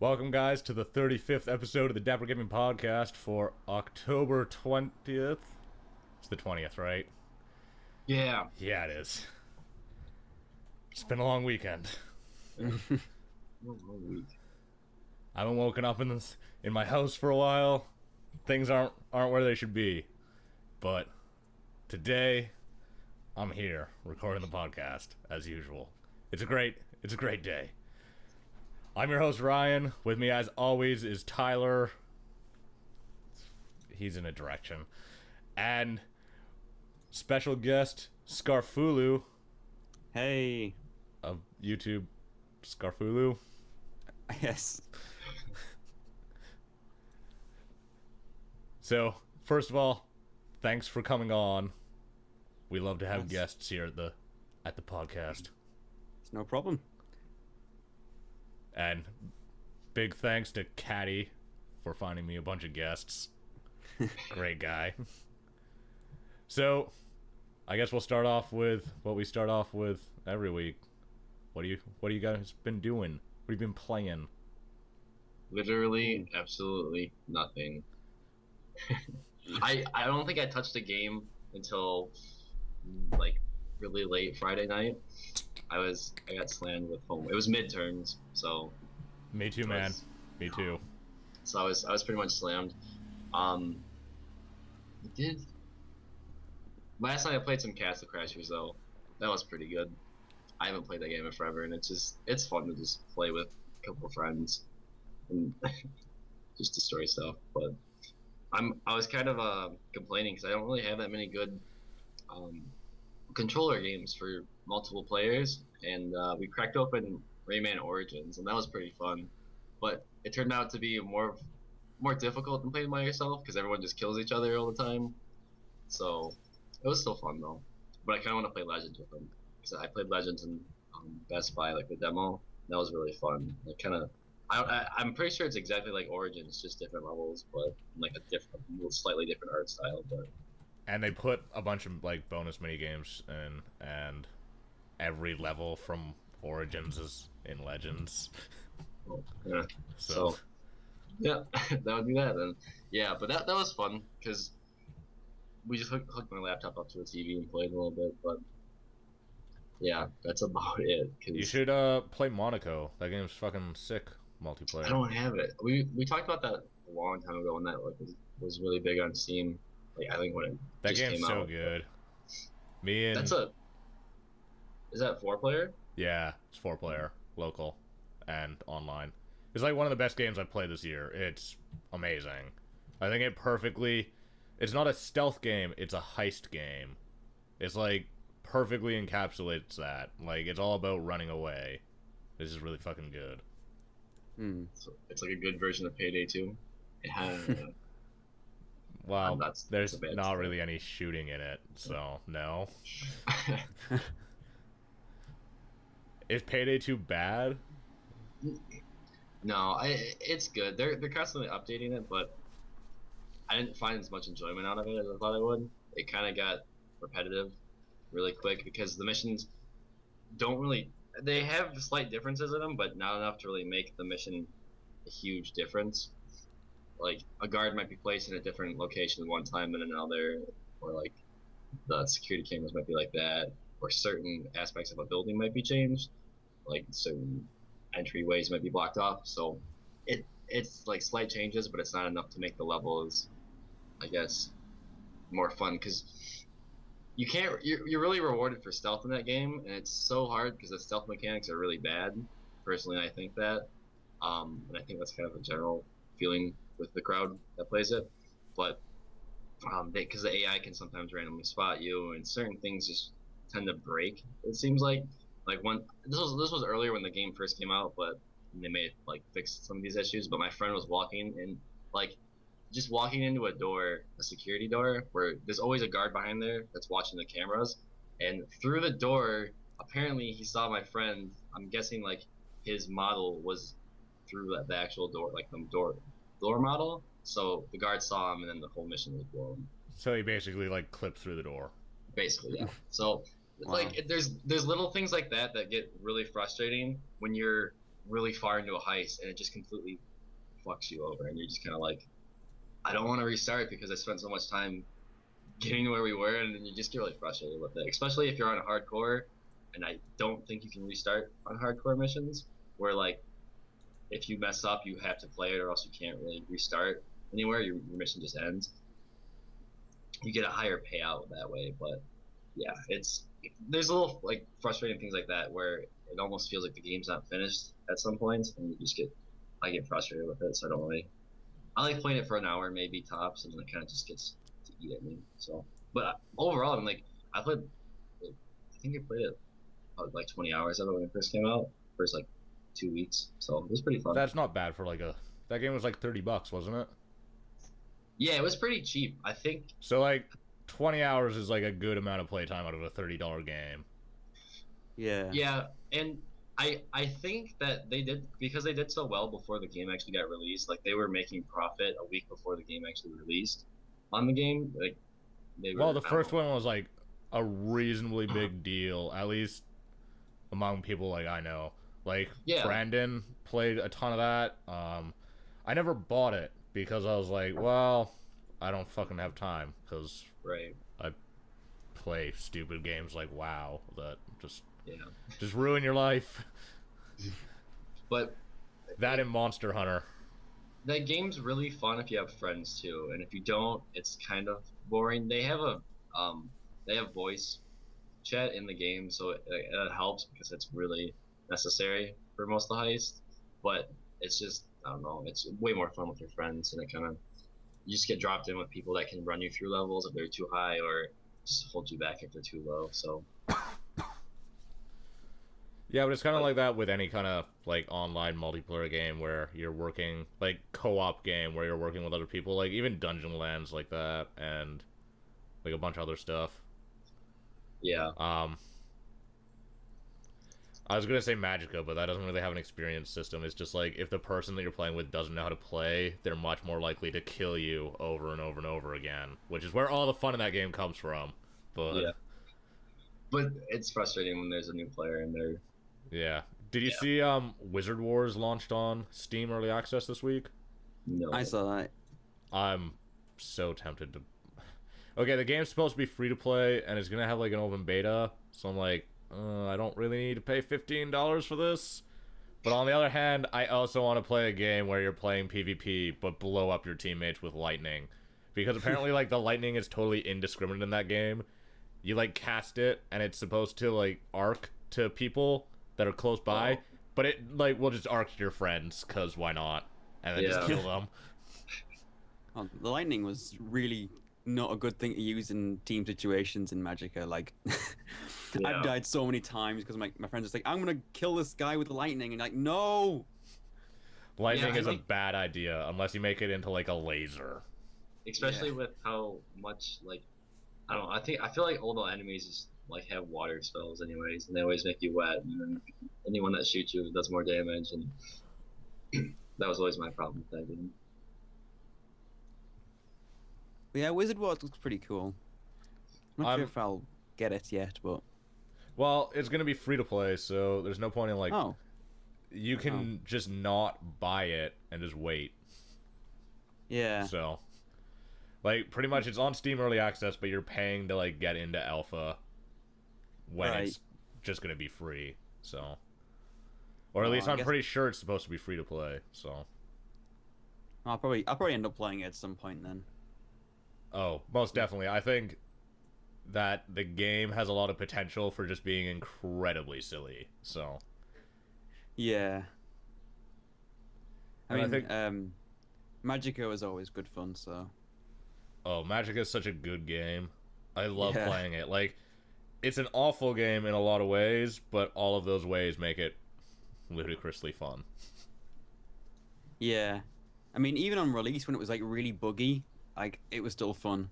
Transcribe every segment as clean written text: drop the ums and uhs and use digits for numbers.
Welcome, guys, to the 35th episode of the Dapper Gaming Podcast for October 20th. It's the 20th, right? Yeah. Yeah, it is. It's been a long weekend. A long week. I haven't woken up in my house for a while. Things aren't where they should be. But today, I'm here recording the podcast as usual. It's a great day. I'm your host, Ryan. With me, as always, is Tyler. He's in a direction. And special guest, Scarfulhu. Hey. Of YouTube, Scarfulhu. Yes. So, first of all, thanks for coming on. We love to have guests here at the podcast. It's no problem. And big thanks to Caddy for finding me a bunch of guests. Great guy. So, I guess we'll start off with what we start off with every week. What do you guys been doing? What have you been playing? Literally, absolutely nothing. I don't think I touched a game until like really late Friday night. I got slammed with home. It was midterms, so. Me too, man. Me too. So I was pretty much slammed. I did. Last night I played some Castle Crashers though. That was pretty good. I haven't played that game in forever, and it's fun to just play with a couple of friends and just destroy stuff. But I was kind of complaining because I don't really have that many good controller games for multiple players, and we cracked open Rayman Origins, and that was pretty fun. But it turned out to be more difficult than playing by yourself because everyone just kills each other all the time. So it was still fun though. But I kind of want to play Legends with them because I played Legends in Best Buy, like the demo. That was really fun. I'm pretty sure it's exactly like Origins, just different levels, but like a slightly different art style. But And they put a bunch of like bonus mini games in, and every level from Origins is in Legends. yeah. So yeah, that would be that then. Yeah, but that was fun because we just hooked my laptop up to a TV and played a little bit. But yeah, that's about it. You should play Monaco. That game's fucking sick multiplayer. I don't have it. We talked about that a long time ago when that was really big on Steam. Like I think when it that just game's came so out. good. Me and Is that 4-player? Yeah, it's 4-player, local, and online. It's like one of the best games I've played this year. It's amazing. I think it perfectly. It's not a stealth game. It's a heist game. It's like perfectly encapsulates that. Like it's all about running away. This is really fucking good. So it's like a good version of Payday 2. Yeah. Well, there's a bad not story. really any shooting in it, so no. Is Payday 2 bad? No, it's good. They're constantly updating it, but I didn't find as much enjoyment out of it as I thought I would. It kind of got repetitive really quick because the missions don't really. They have slight differences in them, but not enough to really make the mission a huge difference. Like a guard might be placed in a different location one time than another, or like the security cameras might be like that, or certain aspects of a building might be changed, like certain entryways might be blocked off. So it's like slight changes, but it's not enough to make the levels, I guess, more fun because you're really rewarded for stealth in that game, and it's so hard because the stealth mechanics are really bad. Personally, I think that, and I think that's kind of a general feeling with the crowd that plays it. But because the AI can sometimes randomly spot you, and certain things just tend to break. It seems like when this was earlier when the game first came out, but they made like fix some of these issues. But my friend was walking and like just walking into a security door where there's always a guard behind there that's watching the cameras, and through the door apparently he saw my friend. I'm guessing like his model was through the actual door, like the door model. So the guard saw him, and then the whole mission was blown. So he basically like clipped through the door. Basically, yeah. So Wow. like there's little things like that that get really frustrating when you're really far into a heist and it just completely fucks you over, and you're just kind of like, I don't want to restart because I spent so much time getting to where we were, and then you just get really frustrated with it, especially if you're on hardcore. And I don't think you can restart on hardcore missions, where like if you mess up, you have to play it, or else you can't really restart anywhere. Your mission just ends. You get a higher payout that way, but yeah, there's a little like frustrating things like that where it almost feels like the game's not finished at some points, and I get frustrated with it, so I like playing it for an hour maybe tops, and then it kind of just gets to eat at me. So, but overall, I'm like, I think I played it like 20 hours of it when it first came out, first like 2 weeks, so it was pretty fun. That's not bad for like that game was like $30, wasn't it? Yeah, it was pretty cheap, I think. So like 20 hours is like a good amount of playtime out of a $30 game. Yeah. Yeah, and I think that they did so well before the game actually got released. Like they were making profit a week before the game actually released on the game. Like the first one was like a reasonably big deal, at least among people like I know. Like Brandon played a ton of that. I never bought it because I was like, well, I don't fucking have time because I play stupid games like WoW that just ruin your life. But that and Monster Hunter. That game's really fun if you have friends too, and if you don't, it's kind of boring. They have voice chat in the game, so it helps because it's really necessary for most of the heist. But it's just, I don't know, it's way more fun with your friends, and you just get dropped in with people that can run you through levels if they're too high, or just hold you back if they're too low. So yeah, but it's kind of like that with any kind of like online multiplayer game where you're working, like co-op game where you're working with other people, like even Dungeon Lands like that, and like a bunch of other stuff. Yeah. I was gonna say Magicka, but that doesn't really have an experience system. It's just like if the person that you're playing with doesn't know how to play, they're much more likely to kill you over and over and over again, which is where all the fun in that game comes from. But it's frustrating when there's a new player in there. Yeah. Did you see Wizard Wars launched on Steam Early Access this week? No. I saw that. I'm so tempted to... Okay, the game's supposed to be free to play, and it's going to have like an open beta, so I'm like, I don't really need to pay $15 for this. But on the other hand, I also want to play a game where you're playing PvP, but blow up your teammates with lightning. Because apparently, like, the lightning is totally indiscriminate in that game. You, like, cast it, and it's supposed to, like, arc to people that are close by, but it like will just arc to your friends because why not, and then just kill them. The lightning was really not a good thing to use in team situations in Magicka. Like, I've died so many times because my friends are like, I'm gonna kill this guy with lightning, and like, no. Lightning is a bad idea unless you make it into like a laser. Especially with how much like I don't know. I feel like all the enemies just like have water spells anyways, and they always make you wet, and then anyone that shoots you does more damage, and that was always my problem with that game. Yeah, Wizard Wars looks pretty cool. I'm not sure if I'll get it yet, but well, it's gonna be free to play, so there's no point in like you can just not buy it and just wait. Yeah. So like pretty much it's on Steam Early Access, but you're paying to like get into alpha when it's just gonna be free, so, or at least I'm pretty sure it's supposed to be free to play. So, I'll probably end up playing it at some point then. Oh, most definitely. I think that the game has a lot of potential for just being incredibly silly. So, yeah. I think Magicka was always good fun. So. Oh, Magicka is such a good game. I love playing it. Like, it's an awful game in a lot of ways, but all of those ways make it ludicrously fun. Yeah. I mean, even on release when it was like really buggy, like it was still fun.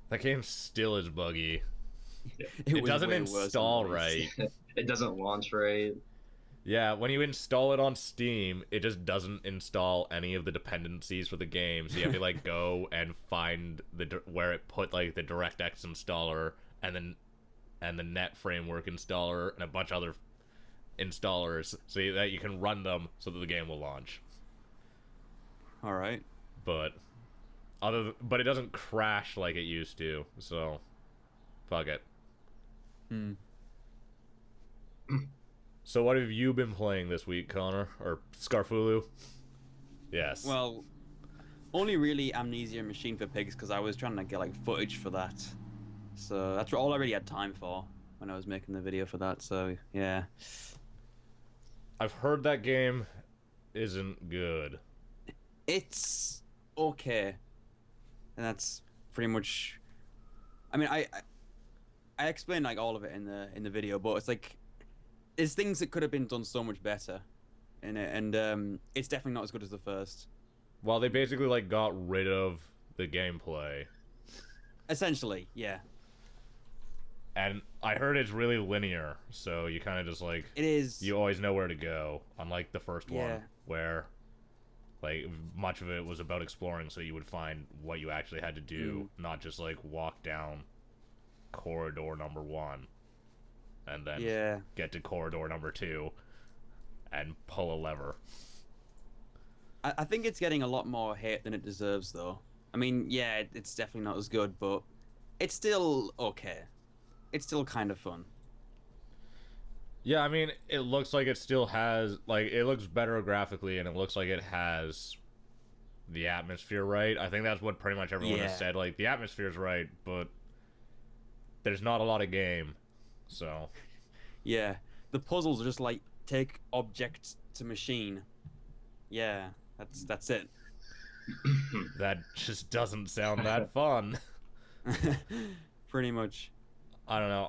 That game still is buggy. It doesn't install right. It doesn't launch right. Yeah, when you install it on Steam, it just doesn't install any of the dependencies for the game. So you have to like go and find where it put like the DirectX installer and then the Net Framework installer and a bunch of other installers so that you can run them so that the game will launch. All right. But but it doesn't crash like it used to, so fuck it. So what have you been playing this week, Connor? Or Scarfulhu? Yes. Well, only really Amnesia and Machine for Pigs because I was trying to get like footage for that. So that's all I really had time for when I was making the video for that. So yeah. I've heard that game isn't good. It's okay. And that's pretty much. I mean, I explained like all of it in the video, but it's like there's things that could have been done so much better in it, and it's definitely not as good as the first. Well, they basically like got rid of the gameplay. Essentially, yeah. And I heard it's really linear, so you kind of just like it is. You always know where to go, unlike the first one, where like much of it was about exploring, so you would find what you actually had to do, not just like walk down corridor number 1 and then get to corridor number 2 and pull a lever. I think it's getting a lot more hate than it deserves, though. I mean, yeah, it's definitely not as good, but it's still okay. It's still kind of fun. Yeah, I mean, it looks like it still has, like, it looks better graphically, and it looks like it has the atmosphere right. I think that's what pretty much everyone has said. Like, the atmosphere's right, but there's not a lot of game, so. Yeah, the puzzles are just like, take object to machine. Yeah, that's it. That just doesn't sound that fun. Pretty much. I don't know.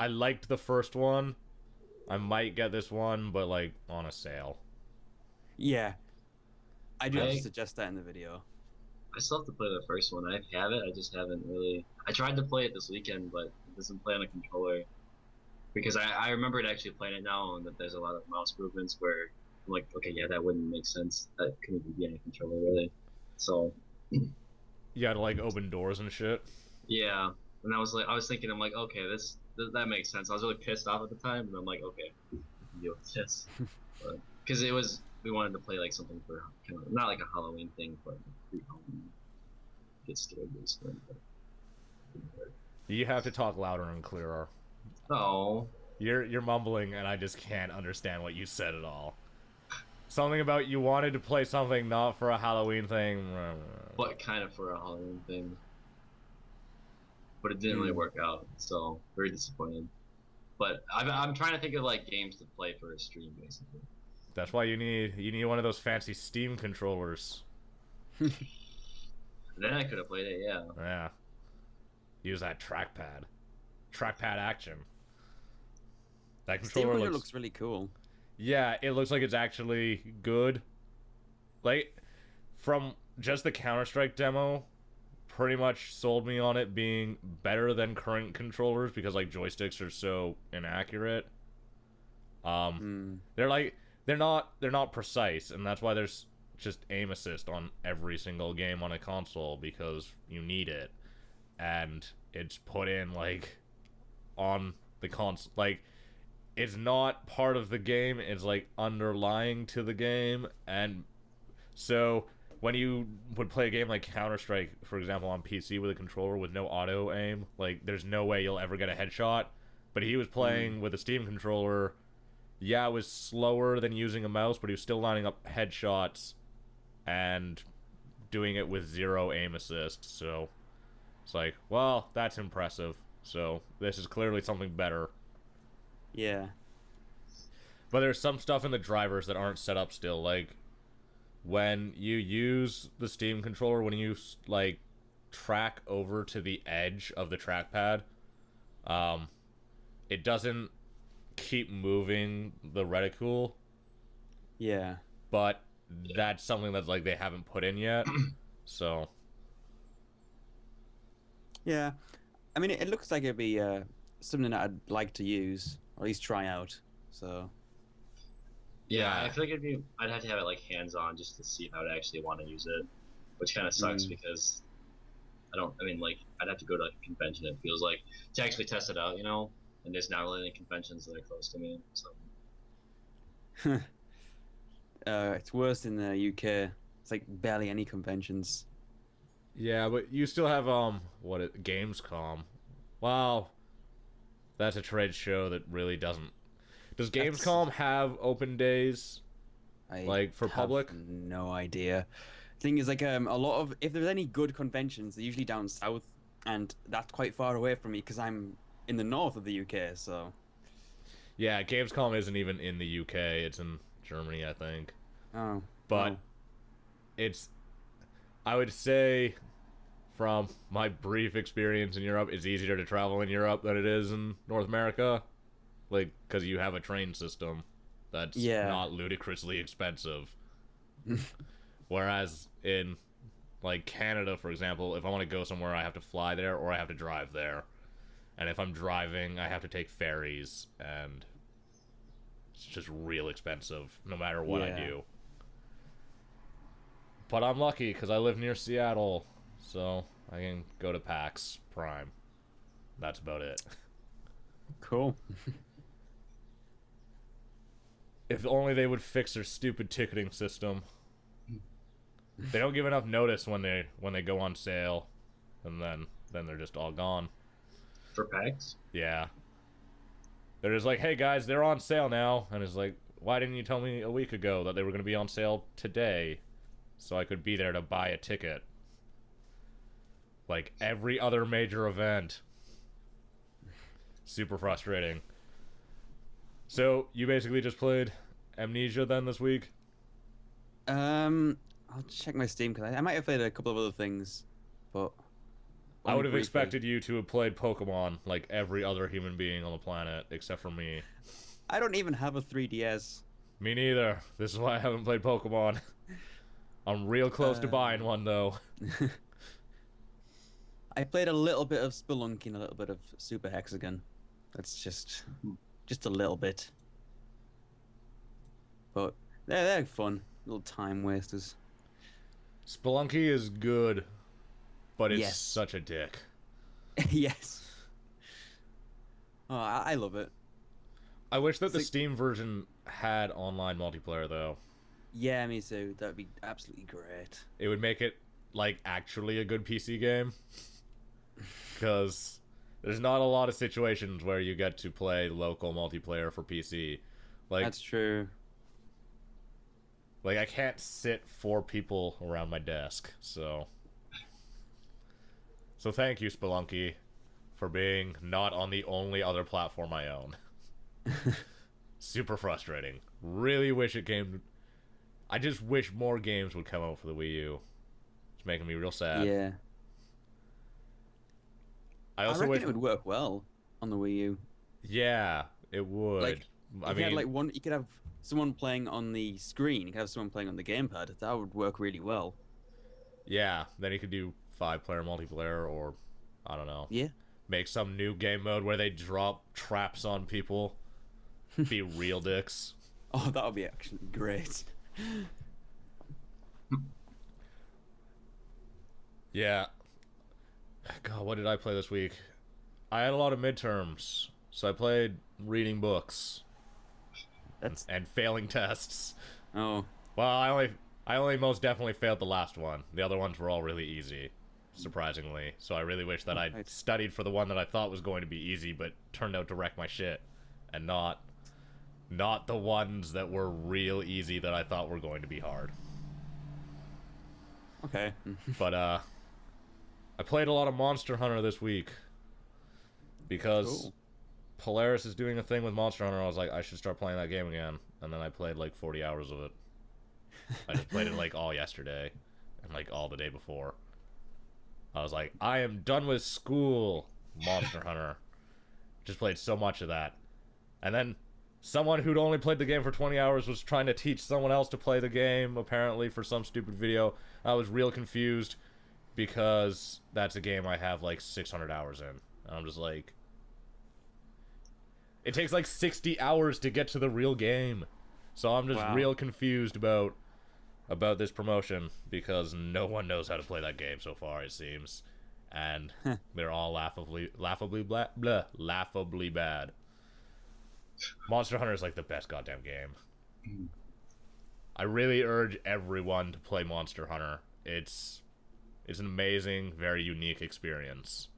I liked the first one. I might get this one, but like on a sale. Yeah. I do have to suggest that in the video. I still have to play the first one. I have it. I just haven't really. I tried to play it this weekend, but it doesn't play on a controller. Because I remembered actually playing it now, and that there's a lot of mouse movements where I'm like, okay, yeah, that wouldn't make sense. That couldn't even be on a controller, really. So. You had to like open doors and shit. Yeah. And I was thinking, I'm like, okay, that makes sense. I was really pissed off at the time, and I'm like, okay, I can deal with this. Because we wanted to play like something for kind of not like a Halloween thing, but pre-Halloween. Get scared basically. You have to talk louder and clearer. Oh. You're mumbling, and I just can't understand what you said at all. Something about you wanted to play something not for a Halloween thing. What kind of for a Halloween thing? But it didn't really work out, so very disappointed. But I'm trying to think of like games to play for a stream, basically. That's why you need one of those fancy Steam controllers. Then I could have played it, yeah. Yeah. Use that trackpad. Trackpad action. That controller looks really cool. Yeah, it looks like it's actually good. Like, from just the Counter-Strike demo, pretty much sold me on it being better than current controllers because like joysticks are so inaccurate. They're not precise, and that's why there's just aim assist on every single game on a console because you need it, and it's put in like on the console. Like, it's not part of the game, it's like underlying to the game. And so when you would play a game like Counter-Strike, for example, on PC with a controller with no auto aim, like, there's no way you'll ever get a headshot. But he was playing with a Steam controller. Yeah, it was slower than using a mouse, but he was still lining up headshots and doing it with 0 aim assist. So it's like, well, that's impressive. So this is clearly something better. Yeah. But there's some stuff in the drivers that aren't set up still, like when you use the Steam controller, when you like track over to the edge of the trackpad, it doesn't keep moving the reticule. Yeah. But that's something that's like they haven't put in yet. So yeah, I mean, it looks like it'd be something that I'd like to use, or at least try out. So yeah, I feel like I'd have to have it like hands-on just to see how I'd actually want to use it, which kind of sucks because I'd have to go to like a convention, it feels like, to actually test it out, you know? and there's not really any conventions that are close to me. So It's worse in the UK. It's like barely any conventions. Yeah, but you still have Gamescom. Wow, that's a trade show that really doesn't. Does Gamescom have open days? Like for public? No idea. Thing is, like, a lot of, if there's any good conventions, they're usually down south, and that's quite far away from me because I'm in the north of the UK. So Yeah, Gamescom isn't even in the UK. It's in Germany, I think. oh, But oh. it's, I would say, from my brief experience in Europe, it's easier to travel in Europe than it is in North America. Like, because you have a train system that's not ludicrously expensive. Whereas in, like, Canada, for example, if I want to go somewhere, I have to fly there or I have to drive there. And if I'm driving, I have to take ferries, and it's just real expensive no matter what I do. But I'm lucky because I live near Seattle, so I can go to PAX Prime. That's about it. Cool. If only they would fix their stupid ticketing system. They don't give enough notice when they go on sale, and then they're just all gone. for PAX. Yeah. They're just like, hey guys, they're on sale now, and it's like, why didn't you tell me a week ago that they were going to be on sale today, so I could be there to buy a ticket? Like every other major event. Super frustrating. So, you basically just played Amnesia then this week? I'll check my Steam because I might have played a couple of other things, but I would have briefly. expected you to have played Pokemon like every other human being on the planet, except for me. I don't even have a 3DS. Me neither. This is why I haven't played Pokemon. I'm real close to buying one, though. I played a little bit of Spelunky and a little bit of Super Hexagon. That's just a little bit. But they're fun. Little time wasters. Spelunky is good, but it's Yes. such a dick. Yes. Oh, I love it. I wish that It's the like- Steam version had online multiplayer, though. Yeah, me too. That'd be absolutely great. It would make it, like, actually a good PC game. Because there's not a lot of situations where you get to play local multiplayer for PC. Like, That's true. Like, I can't sit 4 people around my desk, so... So thank you, Spelunky, for being not on the only other platform I own. Super frustrating. Really wish it came... I just wish more games would come out for the Wii U. It's making me real sad. Yeah. I I also reckon wish... it would work well on the Wii U. Yeah, it would. Like, I you mean... had, like, you could have someone playing on the screen. You could have someone playing on the gamepad. That would work really well. Yeah, then you could do 5-player multiplayer, or... I don't know. Yeah. Make some new game mode where they drop traps on people. Be real dicks. Oh, that would be actually great. Yeah. God, what did I play this week? I had a lot of midterms, so I played reading books That's and failing tests. oh. Well, I only most definitely failed the last one. The other ones were all really easy, surprisingly. So I really wish that I'd Right. studied for the one that I thought was going to be easy, but turned out to wreck my shit, and not the ones that were real easy that I thought were going to be hard. Okay. But I played a lot of Monster Hunter this week because Cool. Polaris is doing a thing with Monster Hunter. I was like, I should start playing that game again, and then I played like 40 hours of it. I just played it like all yesterday and like all the day before. I was like, I am done with school, Monster Hunter. Just played so much of that. And then someone who'd only played the game for 20 hours was trying to teach someone else to play the game, apparently, for some stupid video. I was real confused because that's a game I have like 600 hours in. And I'm just like... It takes like 60 hours to get to the real game. So I'm just Wow. real confused about this promotion because no one knows how to play that game so far, it seems. and they're all laughably bad. Monster Hunter is like the best goddamn game. I really urge everyone to play Monster Hunter. It's an amazing, very unique experience.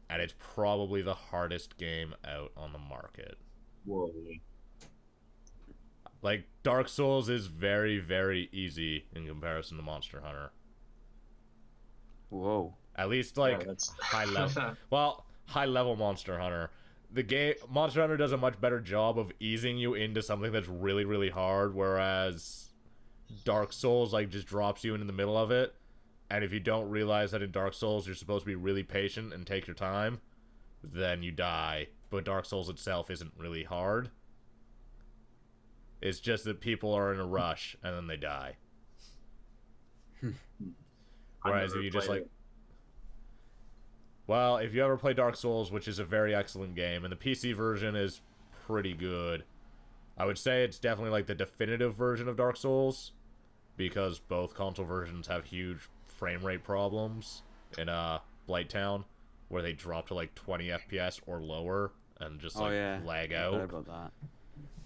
And it's probably the hardest game out on the market. Whoa. Like, Dark Souls is very, very easy in comparison to Monster Hunter. Whoa. At least, like, high level. Well, high level Monster Hunter. Monster Hunter does a much better job of easing you into something that's really, really hard, whereas Dark Souls, like, just drops you into the middle of it. And if you don't realize that in Dark Souls you're supposed to be really patient and take your time, then you die. But Dark Souls itself isn't really hard. It's just that people are in a rush and then they die. Whereas if you just like... Well, if you ever play Dark Souls, which is a very excellent game, and the PC version is pretty good, I would say it's definitely like the definitive version of Dark Souls, because both console versions have huge frame rate problems in Blighttown, where they drop to like 20 FPS or lower and just like lag out. About that.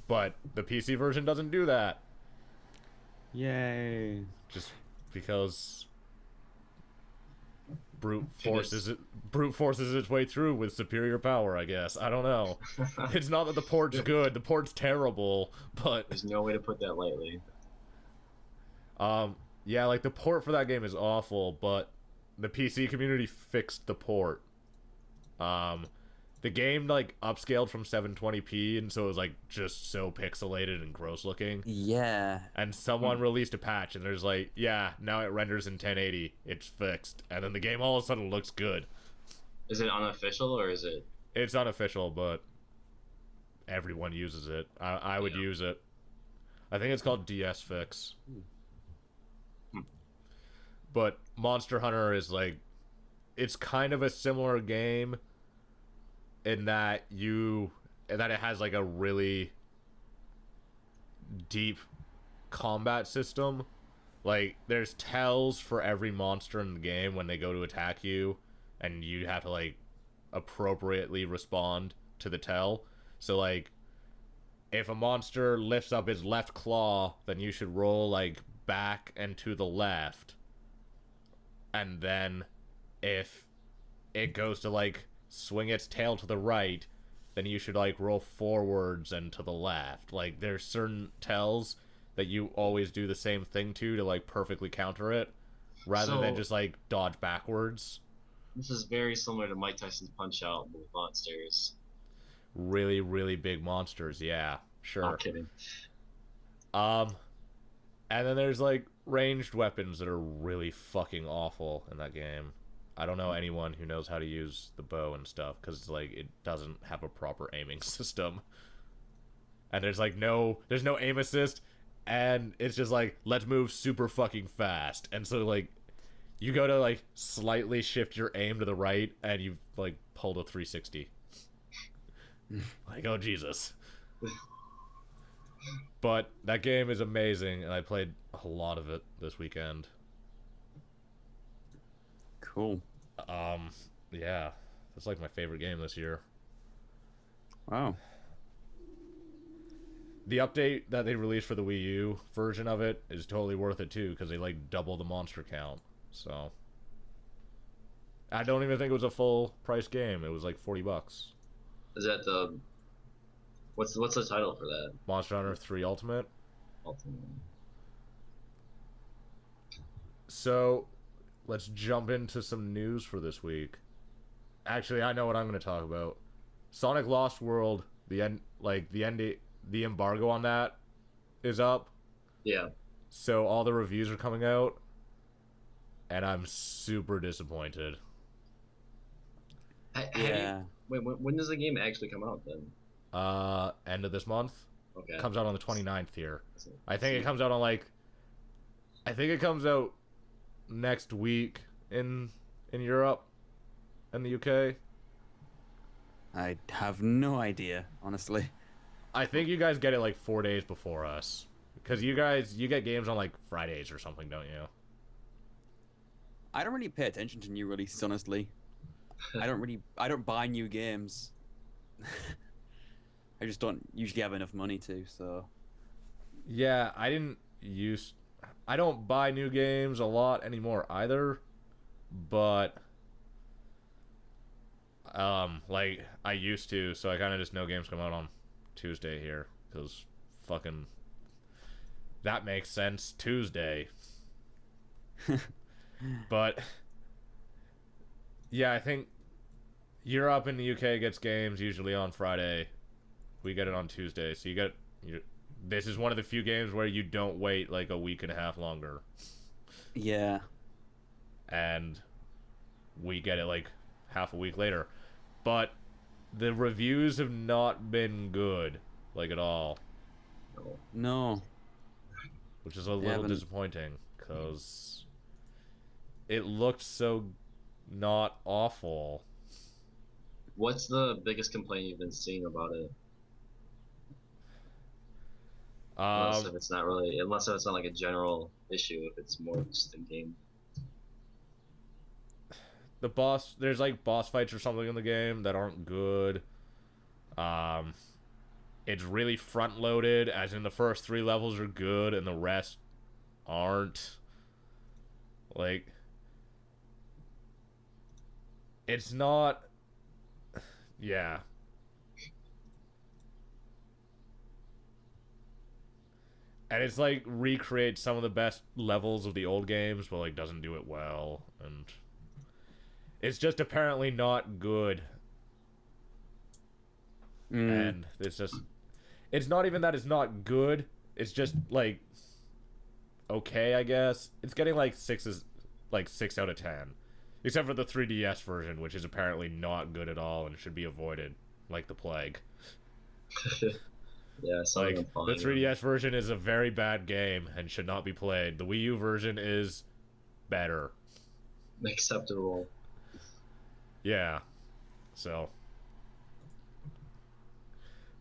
But the PC version doesn't do that. Yay! Just because brute forces its way through with superior power, I guess. I don't know. It's not that the port's good. The port's terrible, but there's no way to put that lightly. Yeah, like, the port for that game is awful, but the PC community fixed the port. The game, like, upscaled from 720p, and so it was, like, just so pixelated and gross looking. Yeah. And someone released a patch, and there's like, yeah, now it renders in 1080. It's fixed. And then the game all of a sudden looks good. Is it unofficial, or is it... It's unofficial, but everyone uses it. I would use it. I think it's called DS Fix. But Monster Hunter is like, it's kind of a similar game in that it has like a really deep combat system. Like, there's tells for every monster in the game when they go to attack you, and you have to like appropriately respond to the tell. So like, if a monster lifts up his left claw, then you should roll like back and to the left. And then if it goes to like swing its tail to the right, then you should like roll forwards and to the left. Like, there's certain tells that you always do the same thing to like perfectly counter it, rather than just like dodge backwards. This is very similar to Mike Tyson's Punch-Out with monsters. Really, really big monsters, yeah, sure. Not kidding. And then there's like ranged weapons that are really fucking awful in that game. I don't know anyone who knows how to use the bow and stuff, because like it doesn't have a proper aiming system. And there's no aim assist, and it's just like, let's move super fucking fast. And so like, you go to like slightly shift your aim to the right, and you've like pulled a 360. Like, oh Jesus. But that game is amazing, and I played a lot of it this weekend. Cool. Yeah, that's like my favorite game this year. Wow. The update that they released for the Wii U version of it is totally worth it too, because they like double the monster count. So I don't even think it was a full price game. It was like $40. Is that the... What's the title for that? Monster Hunter 3 Ultimate. So let's jump into some news for this week. Actually, I know what I'm going to talk about. Sonic Lost World, the embargo on that is up. Yeah. So all the reviews are coming out, and I'm super disappointed. Yeah. Wait, when does the game actually come out then? End of this month. Okay. Comes out on the 29th here. I think it comes out on I think it comes out next week in Europe and the UK. I have no idea, honestly. I think you guys get it like 4 days before us, because you get games on like Fridays or something, don't you? I don't really pay attention to new releases, honestly. I don't buy new games. I just don't usually have enough money to, so. Yeah, I don't buy new games a lot anymore either, but like I used to, so I kind of just know games come out on Tuesday here because fucking that makes sense, Tuesday. But yeah, I think Europe and the UK gets games usually on Friday. We get it on Tuesday, so this is one of the few games where you don't wait like a week and a half longer. Yeah. And we get it like half a week later. But the reviews have not been good, like at all. No. Which is a little disappointing, because it looked so not awful. What's the biggest complaint you've been seeing about it? Unless if it's not like a general issue, if it's more just in game. There's like boss fights or something in the game that aren't good. It's really front loaded, as in the first 3 levels are good and the rest aren't. Like, it's not. Yeah. And it's like recreates some of the best levels of the old games, but like doesn't do it well, and it's just apparently not good. And it's not even that it's not good, it's just like okay, I guess. It's getting like 6 out of 10. Except for the 3DS version, which is apparently not good at all and should be avoided like the plague. Yeah, like the 3DS version is a very bad game and should not be played. The Wii U version is better. Acceptable. Yeah. So.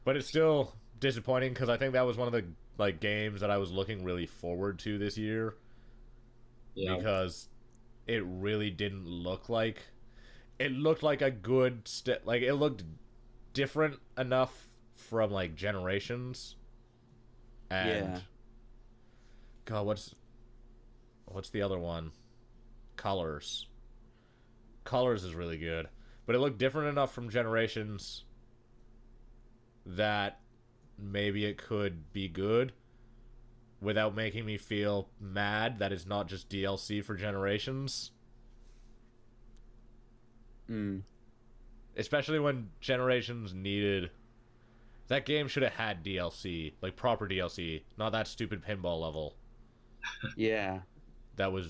But it's still disappointing because I think that was one of the like games that I was looking really forward to this year. Yeah. Because it really didn't look like it looked like a good like it looked different enough from like Generations, and God, what's the other one? Colors is really good, but it looked different enough from Generations that maybe it could be good without making me feel mad that it's not just DLC for Generations. Especially when Generations needed. That game should have had DLC, like proper DLC, not that stupid pinball level. Yeah. That was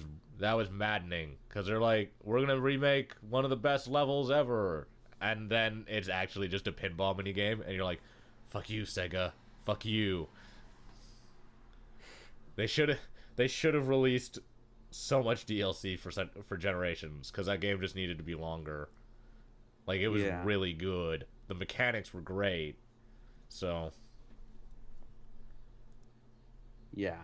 maddening, because they're like, we're gonna remake one of the best levels ever, and then it's actually just a pinball minigame, and you're like, fuck you, Sega, fuck you. They should have released so much DLC for Generations, because that game just needed to be longer. Like, it was really good. The mechanics were great. So. Yeah.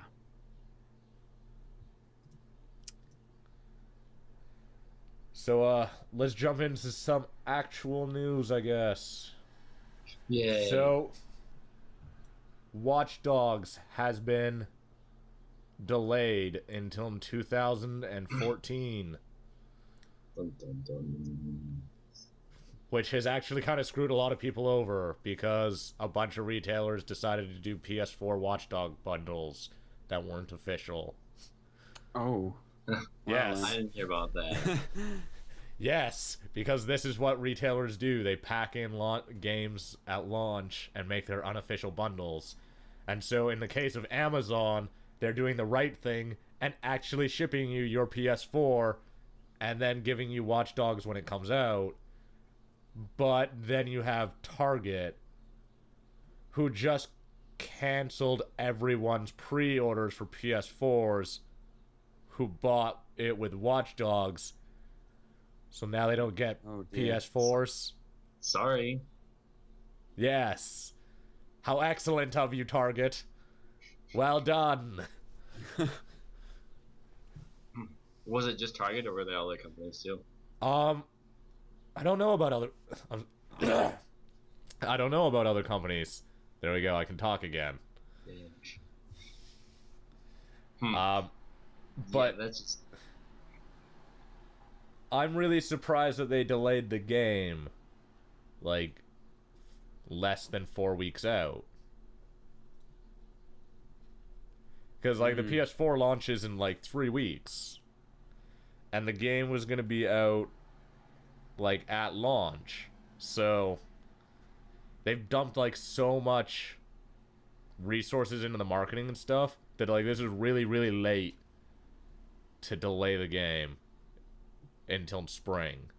So, let's jump into some actual news, I guess. Yeah. So, Watch Dogs has been delayed until 2014. Dun, dun, dun. Which has actually kind of screwed a lot of people over, because a bunch of retailers decided to do PS4 Watchdog bundles that weren't official. Oh. Yes. I didn't hear about that. Yes, because this is what retailers do. They pack in games at launch and make their unofficial bundles. And so in the case of Amazon, they're doing the right thing and actually shipping you your PS4 and then giving you Watch Dogs when it comes out. But then you have Target, who just canceled everyone's pre-orders for PS4s who bought it with Watch Dogs. So now they don't get PS4s. Sorry. Yes. How excellent of you, Target. Well done. Was it just Target or were there other companies too? I don't know about other. I don't know about other companies. There we go. I can talk again. Yeah. But yeah, that's just. I'm really surprised that they delayed the game, like, less than 4 weeks out. Because, like, the PS4 launches in, like, 3 weeks. And the game was going to be out, like, at launch. So, they've dumped, like, so much resources into the marketing and stuff that, like, this is really, really late to delay the game until spring.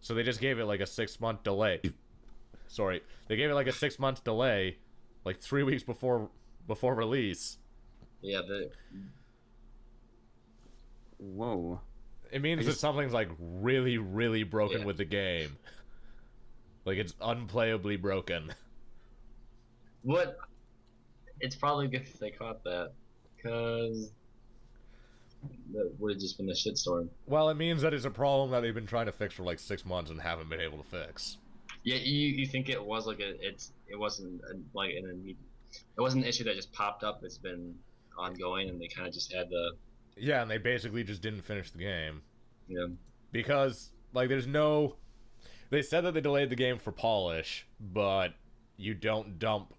So they just gave it, like, a 6-month delay. Sorry. They gave it, like, a 6-month delay, like, 3 weeks before release. Yeah, Whoa. It means that something's, like, really, really broken with the game. Like, it's unplayably broken. What? It's probably good if they caught that, because that would have just been a shitstorm. Well, it means that it's a problem that they've been trying to fix for, like, 6 months and haven't been able to fix. Yeah, you think it was like it wasn't like it wasn't an issue that just popped up. It's been ongoing, and they kind of just had to. Yeah, and they basically just didn't finish the game. Yeah. Because, like, there's no... They said that they delayed the game for polish, but you don't dump,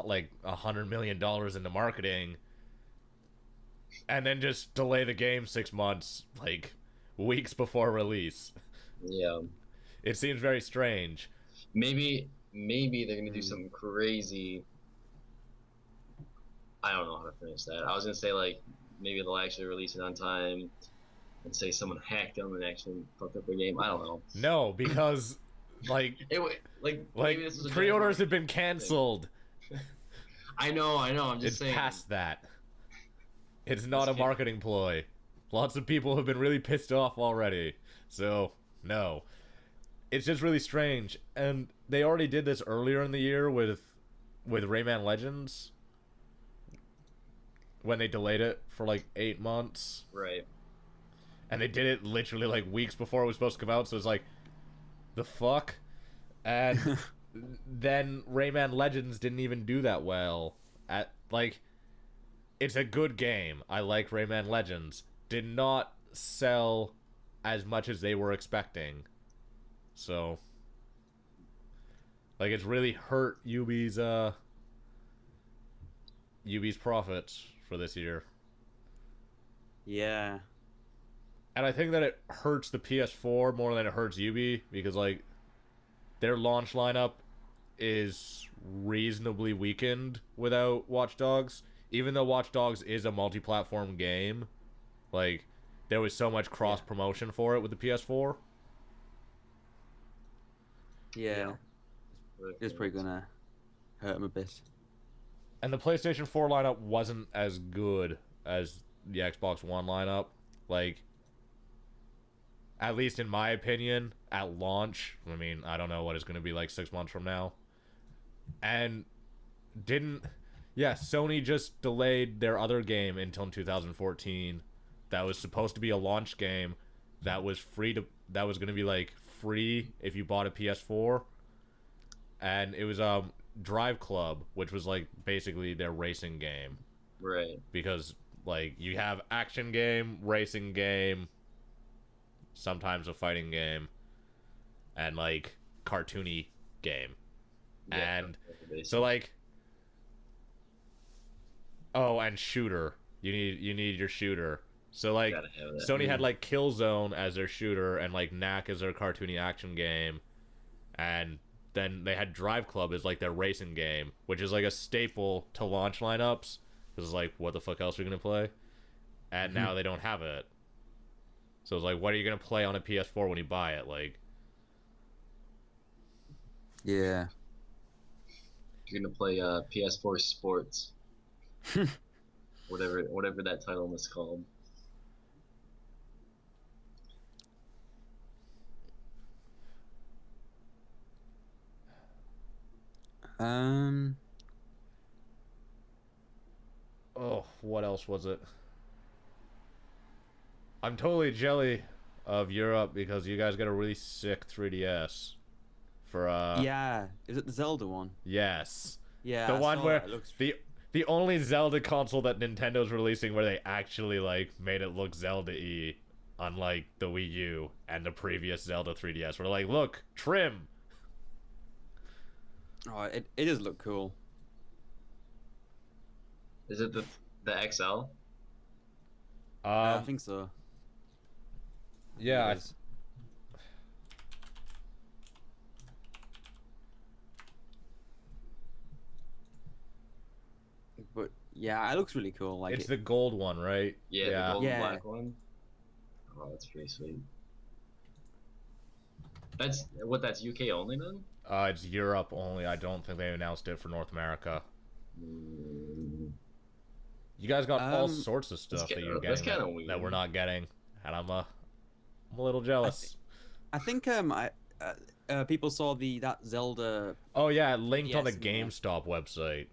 like, $100 million into marketing and then just delay the game 6 months, like, weeks before release. Yeah. It seems very strange. Maybe they're gonna do something crazy. I don't know how to finish that. I was gonna say, like, maybe they'll actually release it on time and say someone hacked them and actually fucked up the game. I don't know. No, because, like, maybe this was a pre-orders have been canceled. I know. I'm just It's saying. past that. It's not a marketing ploy. Lots of people have been really pissed off already. So, no. It's just really strange. And they already did this earlier in the year with Rayman Legends, when they delayed it for, like, 8 months. Right. And they did it literally, like, weeks before it was supposed to come out, so it's like, the fuck? And then Rayman Legends didn't even do that well. It's a good game. I like Rayman Legends. Did not sell as much as they were expecting. So, like, it's really hurt Ubi's profits for this year. Yeah. And I think that it hurts the PS4 more than it hurts Ubi, because, like, their launch lineup is reasonably weakened without Watch Dogs. Even though Watch Dogs is a multi-platform game, like, there was so much cross-promotion for it with the PS4. Yeah. It's probably gonna hurt them a bit. And the PlayStation 4 lineup wasn't as good as the Xbox One lineup. Like, at least in my opinion, at launch. I mean, I don't know what it's going to be like 6 months from now. And Sony just delayed their other game until 2014. That was supposed to be a launch game that was that was going to be, like, free if you bought a PS4. And it was Drive Club, which was, like, basically their racing game. Right. Because, like, you have action game, racing game, sometimes a fighting game, and, like, cartoony game. Yeah, and so, like, and shooter. You need your shooter. So, like, Sony had, like, Killzone as their shooter and, like, Knack as their cartoony action game, and then they had Drive Club as, like, their racing game, which is, like, a staple to launch lineups. Because, like, what the fuck else are you gonna play? And now they don't have it. So it's like, what are you gonna play on a PS4 when you buy it? Like, yeah, you're gonna play PS4 Sports, whatever that title was called. what else was it? I'm totally jelly of Europe because you guys got a really sick 3DS for Yeah, is it the Zelda one? Yes. Yeah, The I one saw where that. It looks the only Zelda console that Nintendo's releasing where they actually like made it look Zelda-y, unlike the Wii U and the previous Zelda 3DS. Where like, look, trim. Oh, it does look cool. Is it the XL? I think so. Yeah, It is. But yeah, it looks really cool. Like it's the gold one, right? Yeah, the gold and Yeah. black one. Oh, that's pretty sweet. That's UK only then? It's Europe only. I don't think they announced it for North America. Mm, You guys got all sorts of stuff that you're that's getting kinda that, weird. that we're not getting, and I'm a little jealous. I think people saw that Zelda. Oh yeah, it linked on the Yes, yeah. GameStop website.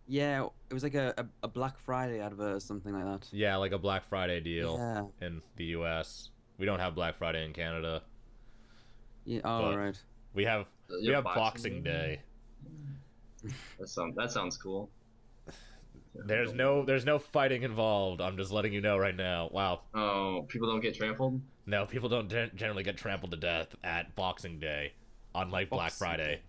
Yeah, it was like a Black Friday advert or something like that. Yeah, like a Black Friday deal Yeah. in the US. We don't have Black Friday in Canada. Yeah. Oh, But- right. We have Your Boxing Day. That sounds cool. There's no fighting involved. I'm just letting you know right now. Wow. Oh, people don't get trampled? No, people don't generally get trampled to death at Boxing Day, unlike Black Boxing Friday. Day.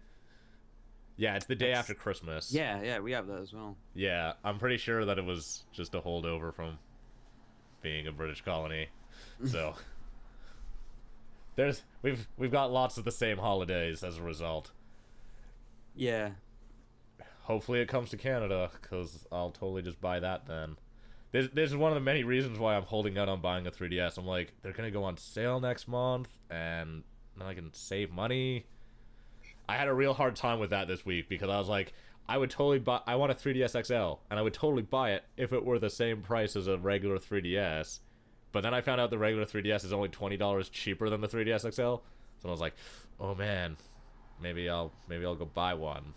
Yeah, it's the day That's- after Christmas. Yeah, we have that as well. Yeah, I'm pretty sure that it was just a holdover from being a British colony. So we've got lots of the same holidays as a result. Yeah. Hopefully it comes to Canada, because I'll totally just buy that then. This is one of the many reasons why I'm holding out on buying a 3DS. I'm like, they're going to go on sale next month, and then I can save money. I had a real hard time with that this week, because I was like, I would totally buy... I want a 3DS XL, and I would totally buy it if it were the same price as a regular 3DS. But then I found out the regular 3DS is only $20 cheaper than the 3DS XL. So I was like, oh man, maybe I'll go buy one.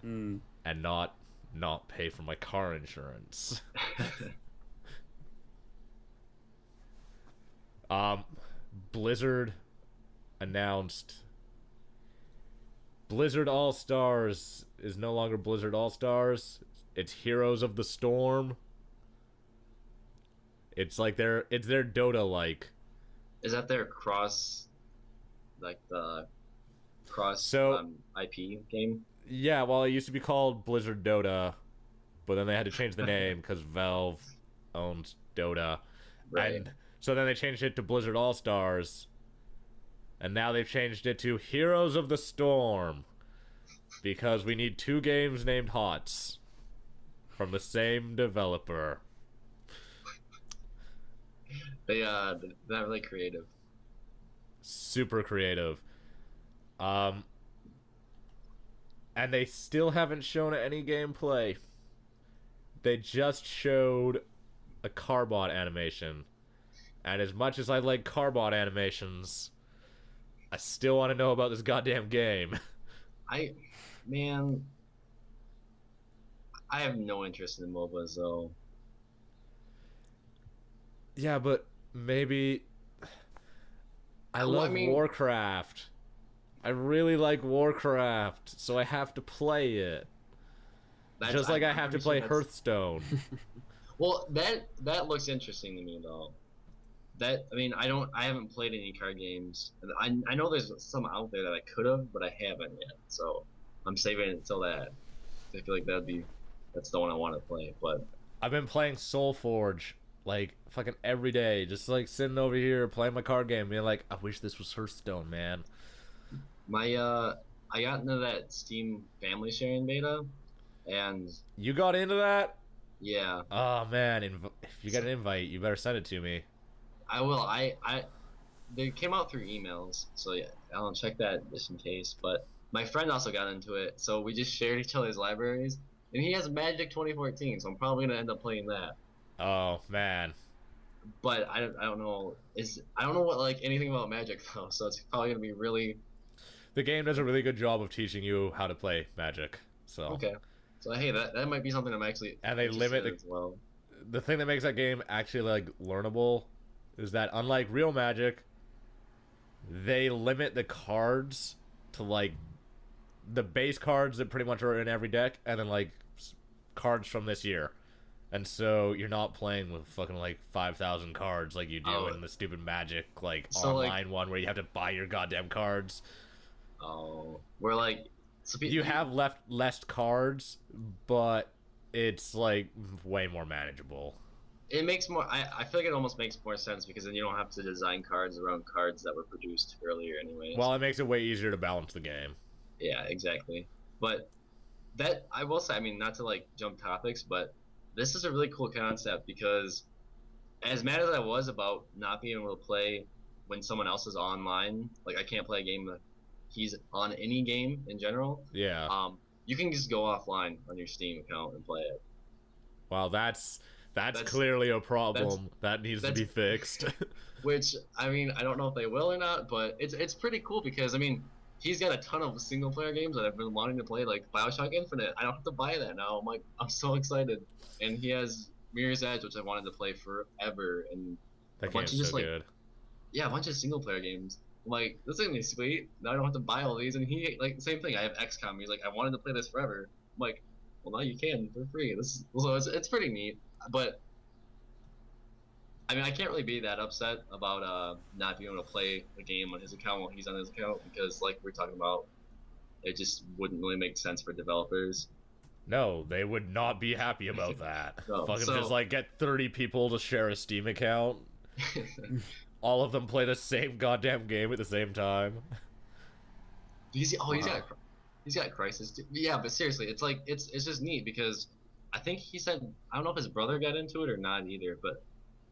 Mm. And not pay for my car insurance. Blizzard announced Blizzard All-Stars is no longer Blizzard All-Stars. It's Heroes of the Storm. It's their Dota like. Is that their cross, like the cross So- IP game? Yeah, well, it used to be called Blizzard Dota, but then they had to change the name because Valve owns Dota. Right. And so then they changed it to Blizzard All-Stars, and now they've changed it to Heroes of the Storm, because we need two games named HOTS from the same developer. They're not really creative. Super creative. And they still haven't shown any gameplay. They just showed a Carbot animation. And as much as I like Carbot animations, I still want to know about this goddamn game. I have no interest in MOBAs though. Yeah, but maybe... I Well, I love mean- Warcraft. I really like Warcraft, so I have to play it. Just like I have to play Hearthstone. Well, that looks interesting to me though. I haven't played any card games. I know there's some out there that I could have, but I haven't yet. So I'm saving it until that. I feel like that's the one I want to play. But I've been playing Soulforge like fucking every day, just like sitting over here playing my card game, being like, I wish this was Hearthstone, man. I got into that Steam family sharing beta, and You got into that? yeah, Oh man, if you get an invite, you better send it to me. I will. They came out through emails, so yeah, I'll check that just in case. But my friend also got into it, so we just shared each other's libraries, and he has Magic 2014, so I'm probably gonna end up playing that. Oh man. But I don't know. I don't know what like anything about Magic though, so it's probably gonna be really The game does a really good job of teaching you how to play Magic. So okay. So hey, that might be something I'm actually And they limit as well. the thing that makes that game actually like learnable is that unlike real Magic, they limit the cards to like the base cards that pretty much are in every deck, and then like cards from this year. And so you're not playing with fucking like 5,000 cards like you do in the stupid Magic like online one where you have to buy your goddamn cards. Oh, we're like you have less cards, but it's like way more manageable. It makes more. I feel like it almost makes more sense because then you don't have to design cards around cards that were produced earlier, anyways. Well, it makes it way easier to balance the game. Yeah, exactly. But that I will say, I mean, not to like jump topics, but this is a really cool concept because as mad as I was about not being able to play when someone else is online, like I can't play a game that he's on any game in general. Yeah. You can just go offline on your Steam account and play it. Wow, that's clearly a problem that needs to be fixed. Which I mean, I don't know if they will or not, but it's pretty cool because I mean, he's got a ton of single player games that I've been wanting to play, like BioShock Infinite. I don't have to buy that now. I'm so excited. And he has Mirror's Edge, which I wanted to play forever, and that game's so just good. Yeah, a bunch of single player games. I'm like, this is gonna be sweet. Now I don't have to buy all these. And he like same thing. I have XCOM. He's like, I wanted to play this forever. I'm like, well, now you can for free. So it's pretty neat. But I mean, I can't really be that upset about not being able to play a game on his account while he's on his account because, like we're talking about, it just wouldn't really make sense for developers. No, they would not be happy about that. No, fucking just like get 30 people to share a Steam account. All of them play the same goddamn game at the same time. He's got Crisis too. Yeah, but seriously, it's like it's just neat because I think he said I don't know if his brother got into it or not either, but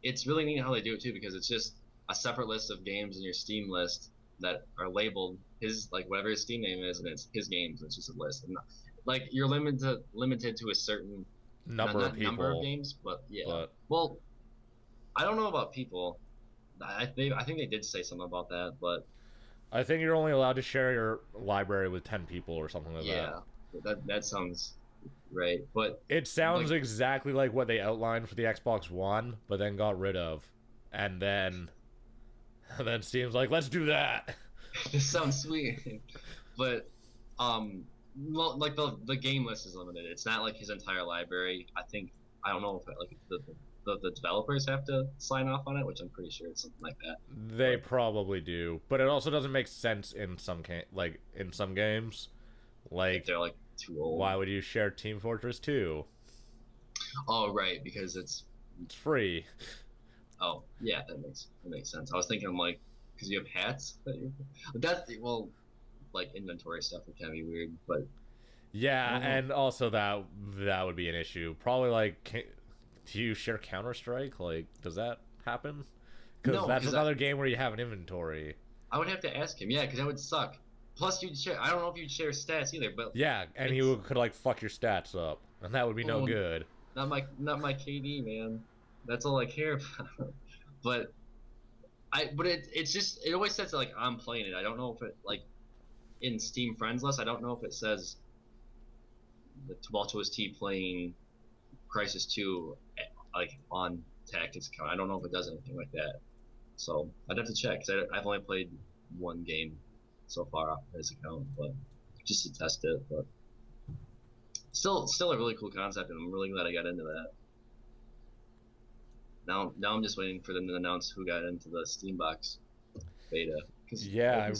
it's really neat how they do it too because it's just a separate list of games in your Steam list that are labeled his like whatever his Steam name is, and it's his games. It's just a list, and like you're limited to a certain number of games, but yeah. Well, I don't know about people. I think they did say something about that, but I think you're only allowed to share your library with 10 people or something like that. Yeah, that sounds right. But it sounds like, exactly like what they outlined for the Xbox One, but then got rid of, and then Steam's like, let's do that. This sounds sweet, but well, like the game list is limited. It's not like his entire library. I don't know if like the developers have to sign off on it, which I'm pretty sure it's something like that. They probably do, but it also doesn't make sense in some games. Like if they're like too old. Why would you share Team Fortress 2? Oh, right, because it's free. Oh, yeah, that makes sense. I was thinking like because you have hats well, like inventory stuff would kind of be weird, but yeah, and also that would be an issue. Probably like, do you share Counter-Strike? Like, does that happen? Because that's another game where you have an inventory. I would have to ask him, yeah, because that would suck. Plus, you'd share. I don't know if you'd share stats either, but yeah, and he could like fuck your stats up, and that would be no good. Not my KD, man. That's all I care about. But it's just it always says like I'm playing it. I don't know if it like in Steam friends list. I don't know if it says the Tumultuous T playing Crisis 2 like on Tactics account. I don't know if it does anything like that. So I'd have to check because I've only played one game so far off his account, but just to test it. But still a really cool concept, and I'm really glad I got into that. Now I'm just waiting for them to announce who got into the Steambox beta. Yeah,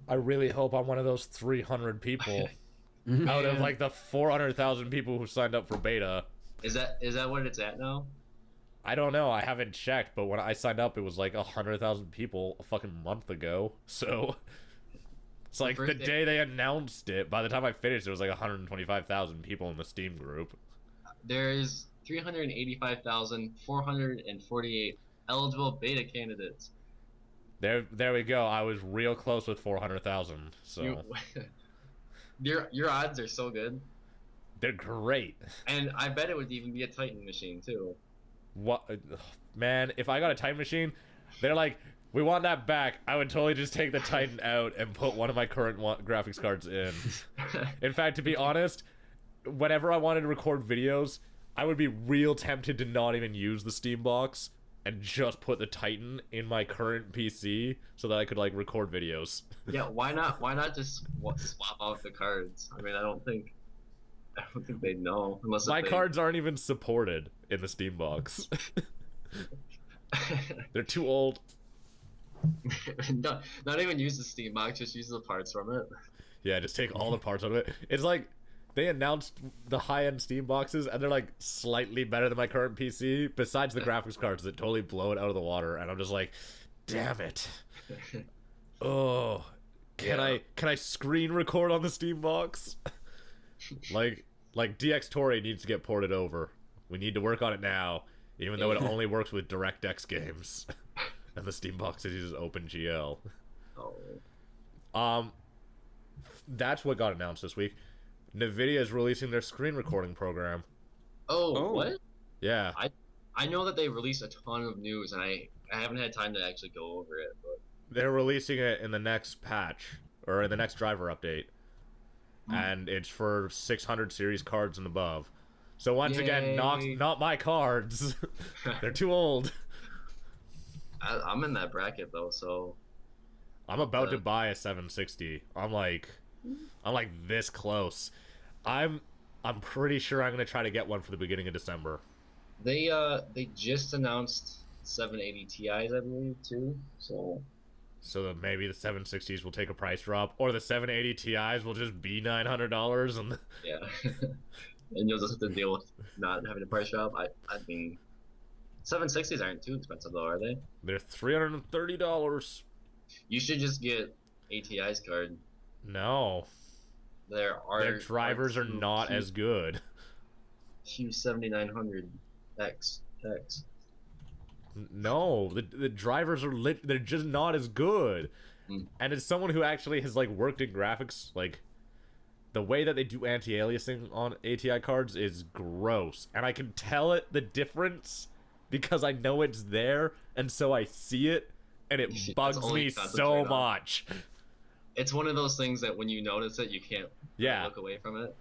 I really hope I'm one of those 300 people out of like the 400,000 people who signed up for beta. Is that what it's at now? I don't know. I haven't checked, but when I signed up, it was like 100,000 people a fucking month ago. So it's like the day they announced it. By the time I finished, it was like 125,000 people in the Steam group. There's 385,448 eligible beta candidates. There we go. I was real close with 400,000. So your odds are so good. They're great. And I bet it would even be a Titan machine too. What, man? If I got a Titan machine, they're like, we want that back. I would totally just take the Titan out and put one of my current graphics cards in. In fact, to be honest, whenever I wanted to record videos, I would be real tempted to not even use the Steam box and just put the Titan in my current PC so that I could like record videos. Yeah, why not? Why not just swap out the cards? I mean, I don't think they'd know unless My cards aren't even supported in the Steam box. They're too old. not even use the Steam box, just use the parts from it. Yeah, just take all the parts of it. It's like they announced the high-end Steam boxes, and they're like slightly better than my current PC, besides the graphics cards that totally blow it out of the water. And I'm just like, damn it. Oh, can I screen record on the Steam box? like DX Tory needs to get ported over. We need to work on it now, even though it only works with DirectX games. And the Steam box uses OpenGL. Oh. That's what got announced this week. NVIDIA is releasing their screen recording program. Oh, what? Yeah. I know that they released a ton of news, and I haven't had time to actually go over it. But they're releasing it in the next patch, or in the next driver update. And it's for 600 series cards and above. So once again, not my cards. They're too old. I'm in that bracket though, so I'm about to buy a 760. I'm like this close. I'm pretty sure I'm gonna try to get one for the beginning of December. They just announced 780 Ti's, I believe, too. So that maybe the 760s will take a price drop, or the 780 Ti's will just be $900, and yeah, and you'll just have to deal with not having a price drop. I mean, 760s aren't too expensive though, are they? They're $330. You should just get ATI's card. No. Their drivers are not as good. Q7900X. No, the drivers are they're just not as good. And as someone who actually has like worked in graphics, like the way that they do anti-aliasing on ATI cards is gross. And I can tell the difference because I know it's there, and so I see it, and it bugs me so much. It's one of those things that when you notice it, you can't look away from it.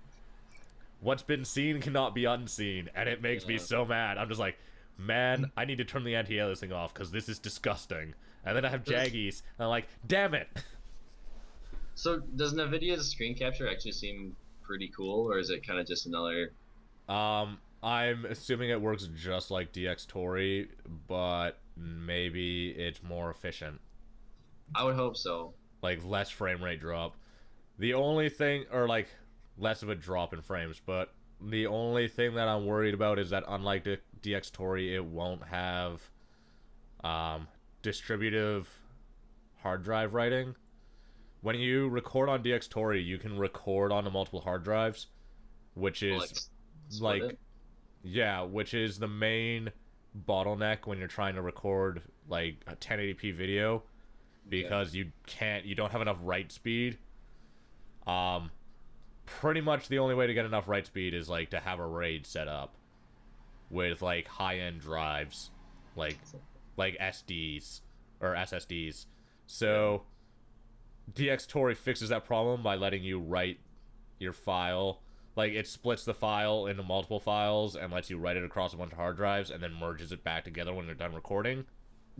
What's been seen cannot be unseen, and it makes me so mad. I'm just like, man, I need to turn the anti-aliasing off because this is disgusting. And then I have Jaggies, and I'm like, damn it. So does NVIDIA's screen capture actually seem pretty cool, or is it kind of just another... I'm assuming it works just like DX Tory, but maybe it's more efficient. I would hope so. Like, less frame rate drop. The only thing, or like, less of a drop in frames, but the only thing that I'm worried about is that unlike the DX Tory, it won't have distributive hard drive writing. When you record on DX Tory, you can record onto multiple hard drives, which is which is the main bottleneck when you're trying to record like a 1080p video, because you don't have enough write speed. Pretty much the only way to get enough write speed is like to have a RAID set up with like high-end drives, like SDs or SSDs. So DX Tory fixes that problem by letting you write your file. Like, it splits the file into multiple files and lets you write it across a bunch of hard drives and then merges it back together when you're done recording.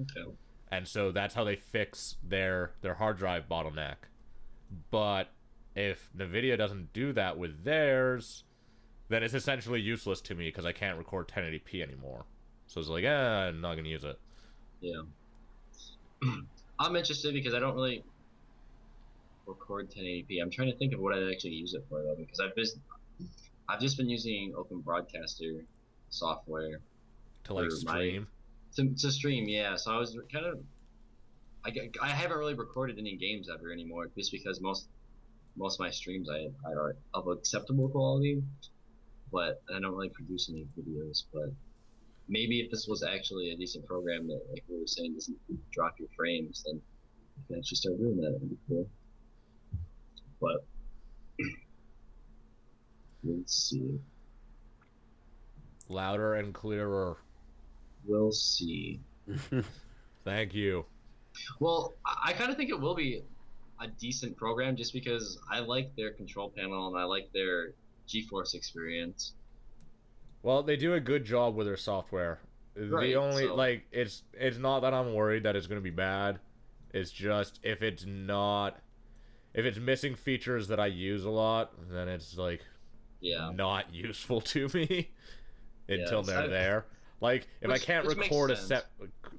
Okay. And so that's how they fix their hard drive bottleneck. But if NVIDIA doesn't do that with theirs, then it's essentially useless to me because I can't record 1080p anymore. So it's like, I'm not going to use it. Yeah. I'm interested because I don't really record 1080p. I'm trying to think of what I'd actually use it for, though, because I've just been using Open Broadcaster software to like stream. To stream, yeah. So I was kind of, I haven't really recorded any games ever anymore, just because most of my streams I are of acceptable quality, but I don't really produce any videos. But maybe if this was actually a decent program that, like we were saying, doesn't drop your frames, then you can actually start doing that. It'd be cool. But let's see. Louder and clearer. We'll see. Thank you. Well, I kind of think it will be a decent program just because I like their control panel and I like their GeForce experience. Well, they do a good job with their software. Right, The only so- like it's not that I'm worried that it's going to be bad. It's just if it's missing features that I use a lot, then it's like Yeah. not useful to me until Yes, they're there. Like if I can't which makes record sense.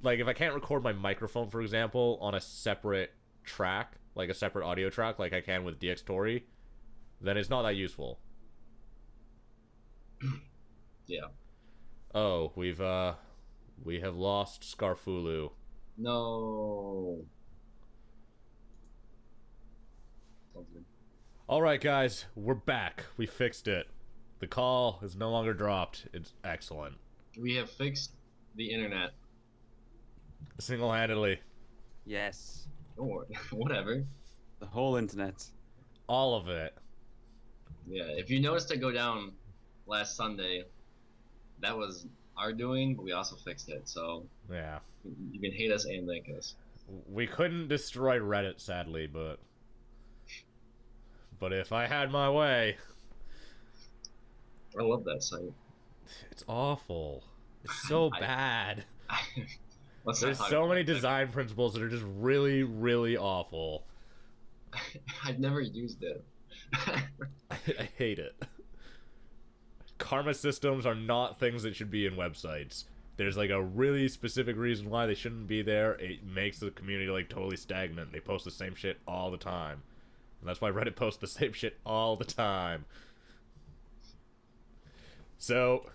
if I can't record my microphone, for example, on a separate track, like a separate audio track, like I can with DxTory, then it's not that useful. Yeah. Oh, we have lost Scarfulhu. No. Sounds good. All right, guys, we're back. We fixed it. The call is no longer dropped. It's excellent. We have fixed the internet. Single-handedly. Yes. Or whatever. The whole internet. All of it. Yeah. If you noticed it go down last Sunday, that was our doing, but we also fixed it. So Yeah. you can hate us and thank us. We couldn't destroy Reddit, sadly, but if I had my way, I love that site. it's awful. It's so I- bad. Let's not There's talk so about many it. design principles that are just really, really awful. I've never used it. I hate it. Karma systems are not things that should be in websites. There's like a really specific reason why they shouldn't be there. It makes the community like totally stagnant. They post the same shit all the time. And that's why Reddit posts the same shit all the time. So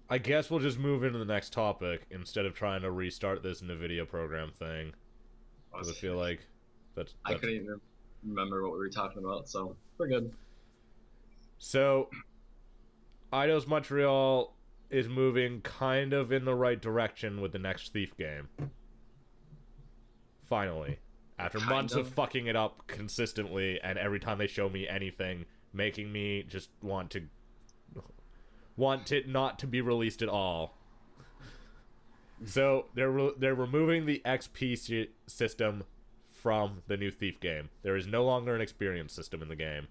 I guess we'll just move into the next topic instead of trying to restart this NVIDIA program thing. Because I feel like that's I couldn't even remember what we were talking about, so we're good. So, Eidos Montreal is moving kind of in the right direction with the next Thief game. Finally. After Kind months of of? fucking it up consistently, and every time they show me anything, making me just want it not to be released at all. So, they're removing the XP system from the new Thief game. There is no longer an experience system in the game.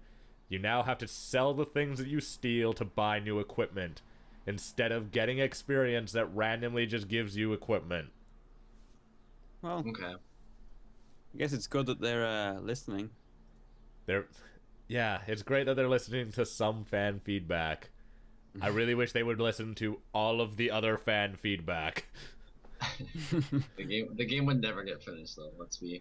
You now have to sell the things that you steal to buy new equipment, instead of getting experience that randomly just gives you equipment. Well, Okay. I guess it's good that they're listening. Yeah, it's great that they're listening to some fan feedback. I really wish they would listen to all of the other fan feedback. The game would never get finished though. Let's be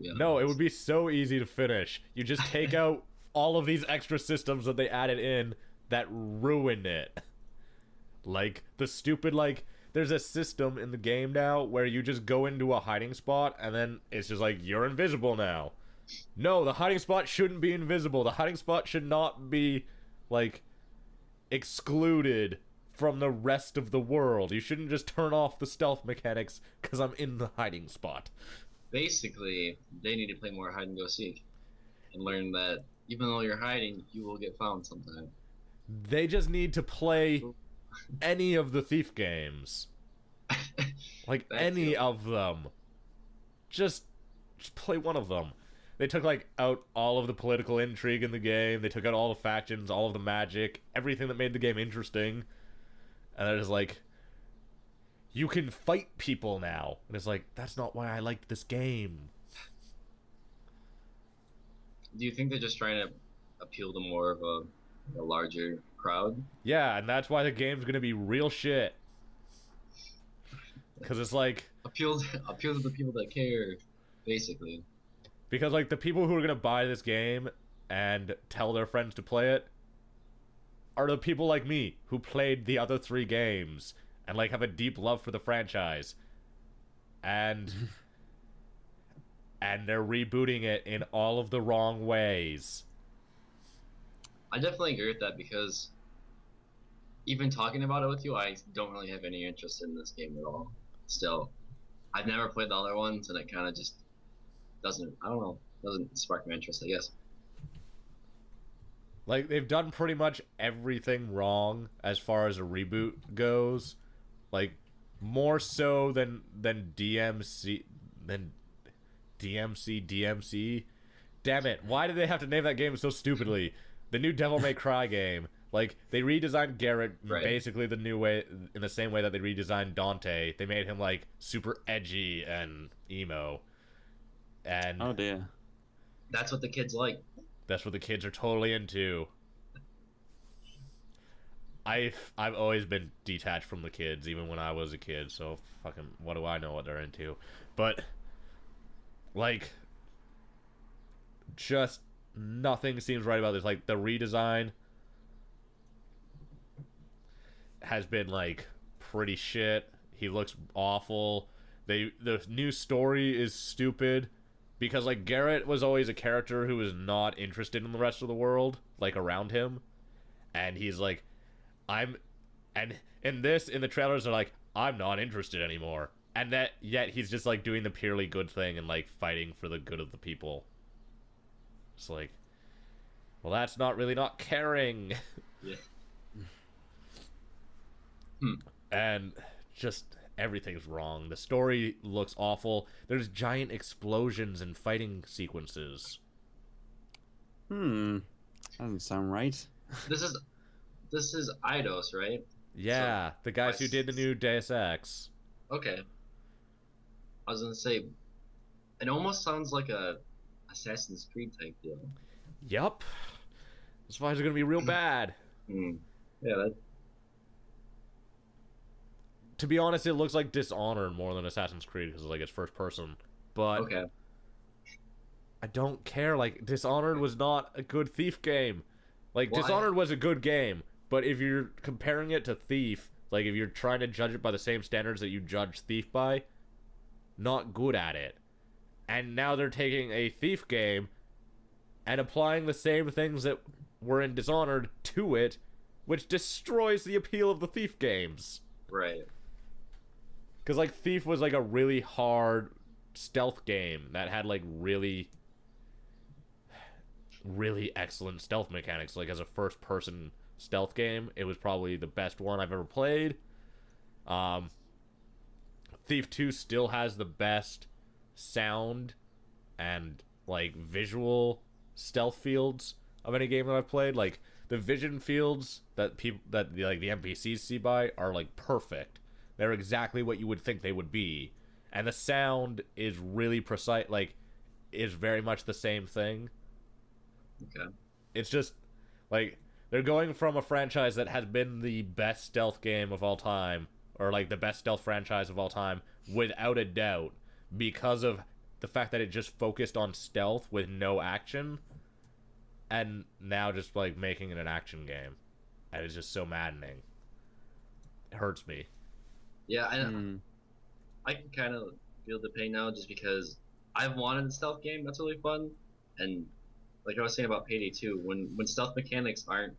honest. No, it would be so easy to finish. You just take out all of these extra systems that they added in that ruin it. Like, the stupid, like, there's a system in the game now where you just go into a hiding spot and then it's just like, you're invisible now. No, the hiding spot shouldn't be invisible. The hiding spot should not be, like, excluded from the rest of the world. You shouldn't just turn off the stealth mechanics because I'm in the hiding spot. Basically, they need to play more hide and go seek, and learn that even though you're hiding, you will get found sometime. They just need to play any of the Thief games. Like, That any too. of them. Just play one of them. They took, like, out all of the political intrigue in the game. They took out all the factions, all of the magic, everything that made the game interesting. And they're just like, you can fight people now. And it's like, that's not why I liked this game. Do you think they're just trying to appeal to more of a larger crowd? Yeah, and that's why the game's gonna be real shit. Because it's like, Appeal to the people that care, basically. because, like, the people who are gonna buy this game and tell their friends to play it are the people like me who played the other 3 games and, like, have a deep love for the franchise. And they're rebooting it in all of the wrong ways. I definitely agree with that because even talking about it with you, I don't really have any interest in this game at all. Still, I've never played the other ones, and it kind of just doesn't spark my interest, I guess. Like, they've done pretty much everything wrong as far as a reboot goes. Like, more so than DMC damn it. Why did they have to name that game so stupidly? The new Devil May Cry game. Like, they redesigned Garrett basically the new way, in the same way that they redesigned Dante. They made him, like, super edgy and emo. And oh dear. That's what the kids like. That's what the kids are totally into. I've always been detached from the kids, even when I was a kid, so fucking what do I know what they're into? But, like, just nothing seems right about this. Like, the redesign has been, like, pretty shit. He looks awful. The new story is stupid because, like, Garrett was always a character who was not interested in the rest of the world, like, around him. And he's like, and in the trailers, they're like, I'm not interested anymore. And yet he's just, like, doing the purely good thing and, like, fighting for the good of the people. It's like, well, that's not really not caring. Yeah. And just everything's wrong. The story looks awful. There's giant explosions and fighting sequences. Doesn't sound right. This is Eidos, right? Yeah, So, the guys who did the new Deus Ex. Okay. I was gonna say, it almost sounds like a Assassin's Creed type deal. Yup. This fight's gonna be real bad. Yeah, that. To be honest, it looks like Dishonored more than Assassin's Creed because like it's first person. But Okay. I don't care. Like, Dishonored was not a good Thief game. Like, Why? Dishonored was a good game, but if you're comparing it to Thief, like if you're trying to judge it by the same standards that you judge Thief by, not good at it. And now they're taking a Thief game and applying the same things that were in Dishonored to it, which destroys the appeal of the Thief games. Right. Because, like, Thief was, like, a really hard stealth game that had, like, really excellent stealth mechanics. Like, as a first-person stealth game, it was probably the best one I've ever played. Thief 2 still has the best sound and, like, visual stealth fields of any game that I've played. Like, the vision fields that the NPCs see by are, like, perfect. They're exactly what you would think they would be. And the sound is really precise, like, is very much the same thing. Okay. It's just, like, they're going from a franchise that has been the best stealth game of all time, or, like, the best stealth franchise of all time, without a doubt, because of the fact that it just focused on stealth with no action, and now just, like, making it an action game. And it's just so maddening. It hurts me. Yeah, I can kind of feel the pain now just because I've wanted a stealth game that's really fun, and like I was saying about Payday 2, when stealth mechanics aren't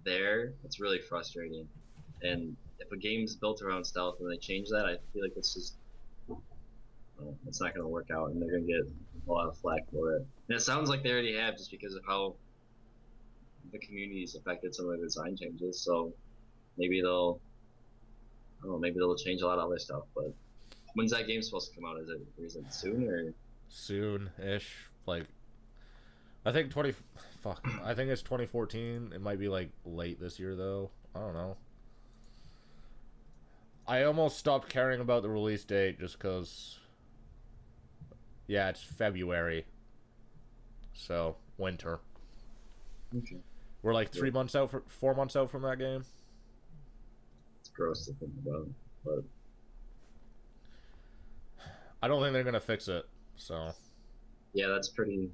there, it's really frustrating. And if a game's built around stealth and they change that, I feel like it's just it's not going to work out, and they're going to get a lot of flack for it. And it sounds like they already have, just because of how the community's affected some of the design changes. So maybe they'll change a lot of other stuff. But when's that game supposed to come out? Is it soon or soon-ish? Like, I think I think it's 2014. It might be like late this year though. I don't know. I almost stopped caring about the release date just because. Yeah, it's February. So winter. Okay. We're like 4 months out from that game. It's gross to think about, but I don't think they're gonna fix it. So. Yeah, it's pretty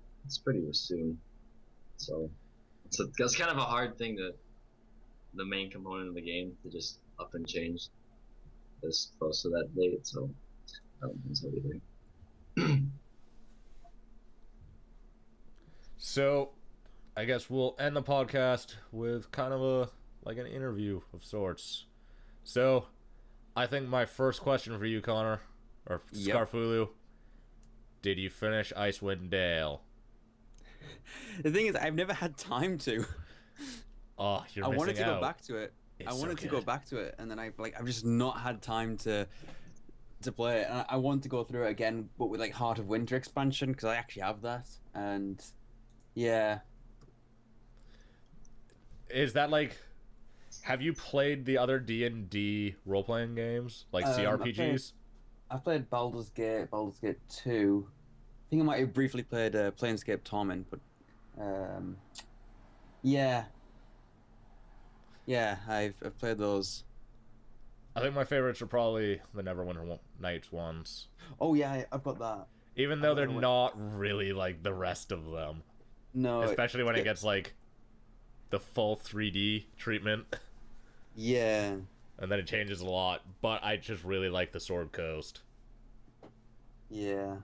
soon. So that's kind of a hard thing the main component of the game to just up and change this close to that date. So I don't think so either. So, I guess we'll end the podcast with kind of an interview of sorts. So, I think my first question for you, Connor, or Scarfulhu, did you finish Icewind Dale? The thing is, I've never had time to. Oh, you're missing out. I wanted to go back to it. It's go back to it, and then I've just not had time to play it. And I want to go through it again, but with like Heart of Winter expansion, because I actually have that, and Yeah. Is that like? Have you played the other D&D role-playing games, like CRPGs? I played Baldur's Gate, Baldur's Gate 2. I think I might have briefly played Planescape Torment, but um, yeah, yeah, I've played those. I think my favorites are probably the Neverwinter Nights ones, Oh yeah, I've got that. even I though don't they're know what. not really like the rest of them. No, Especially when it gets like the full 3D treatment, yeah, and then it changes a lot. But I just really like the Sword Coast. yeah.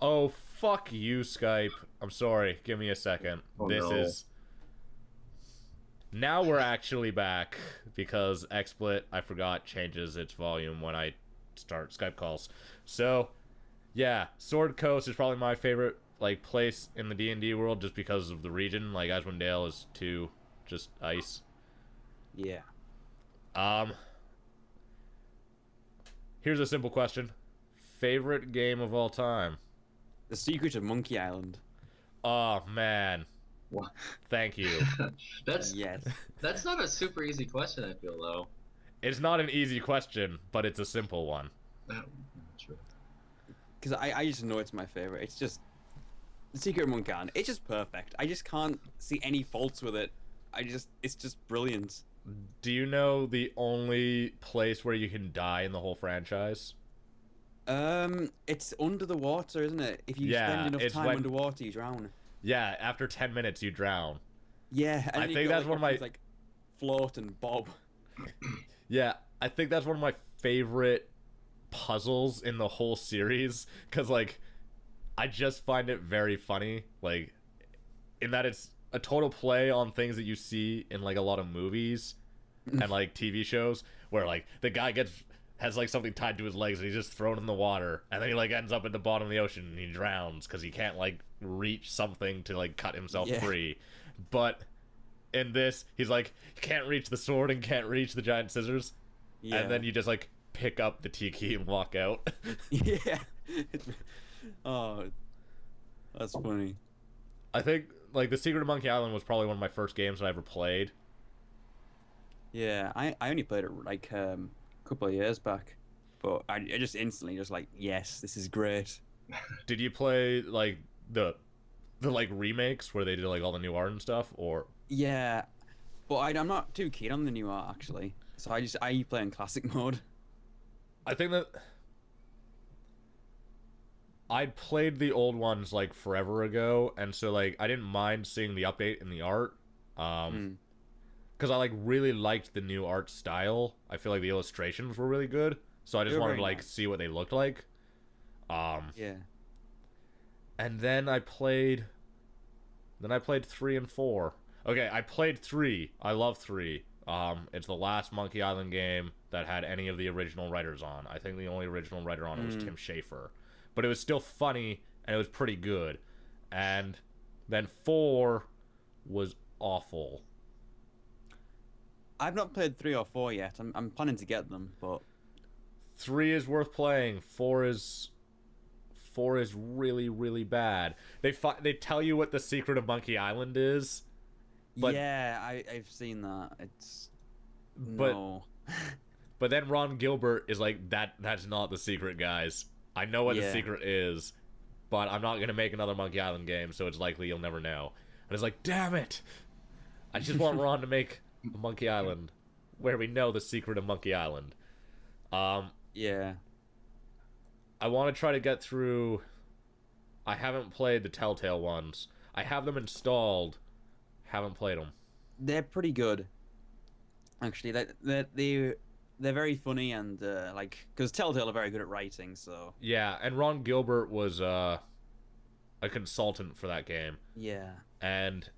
Oh, fuck you, Skype. I'm sorry. Give me a second. Oh, this no. is... Now we're actually back, because XSplit, I forgot, changes its volume when I start Skype calls. So, yeah, Sword Coast is probably my favorite like place in the D&D world, just because of the region. Like, Icewind Dale is too just ice. Yeah. Here's a simple question. Favorite game of all time? The Secret of Monkey Island. Oh, man. What? Thank you. That's Yes. that's not a super easy question. I feel though. It's not an easy question, but it's a simple one. True. Because I just know it's my favorite. It's just The Secret of Monkey Island. It's just perfect. I just can't see any faults with it. It's just brilliant. Do you know the only place where you can die in the whole franchise? It's under the water, isn't it? If you Yeah, spend enough it's time when- underwater, you drown. Yeah, after 10 minutes you drown. Yeah, and I then you think got, that's one of my- options like float and bob. Yeah, I think that's one of my favorite puzzles in the whole series, because, like, I just find it very funny, like, in that it's a total play on things that you see in, like, a lot of movies and, like, TV shows, where, like, the guy has like something tied to his legs and he's just thrown in the water, and then he like ends up at the bottom of the ocean and he drowns because he can't like reach something to like cut himself free. But in this, he's like, he can't reach the sword and can't reach the giant scissors, and then you just like pick up the tiki and walk out. Yeah. Oh, that's funny. I think like The Secret of Monkey Island was probably one of my first games that I ever played. Yeah, I only played it like couple of years back, but I just instantly just like, yes, this is great. Did you play like the like remakes where they did like all the new art and stuff, or? Yeah, but I'm not too keen on the new art actually, so I play in classic mode. I think that I played the old ones like forever ago, and so like I didn't mind seeing the update in the art. Because I like really liked the new art style. I feel like the illustrations were really good, so I just wanted to like see what they looked like. Yeah. And then I played 3 and 4. Okay, I played 3. I love 3. It's the last Monkey Island game that had any of the original writers on. I think the only original writer on it was Tim Schafer, but it was still funny and it was pretty good. And then 4 was awful. I've not played 3 or 4 yet. I'm planning to get them, but 3 is worth playing. 4 is really, really bad. They tell you what the secret of Monkey Island is. But, yeah, I've seen that. It's but no. but then Ron Gilbert is like, that's not the secret, guys. I know what the secret is, but I'm not gonna make another Monkey Island game, so it's likely you'll never know. And it's like, damn it! I just want Ron to make a Monkey Island where we know the secret of Monkey Island. Yeah. I want to try to get through. I haven't played the Telltale ones. I have them installed. Haven't played them. They're pretty good. Actually, they're very funny and like, because Telltale are very good at writing, so Yeah, and Ron Gilbert was a consultant for that game. yeah. And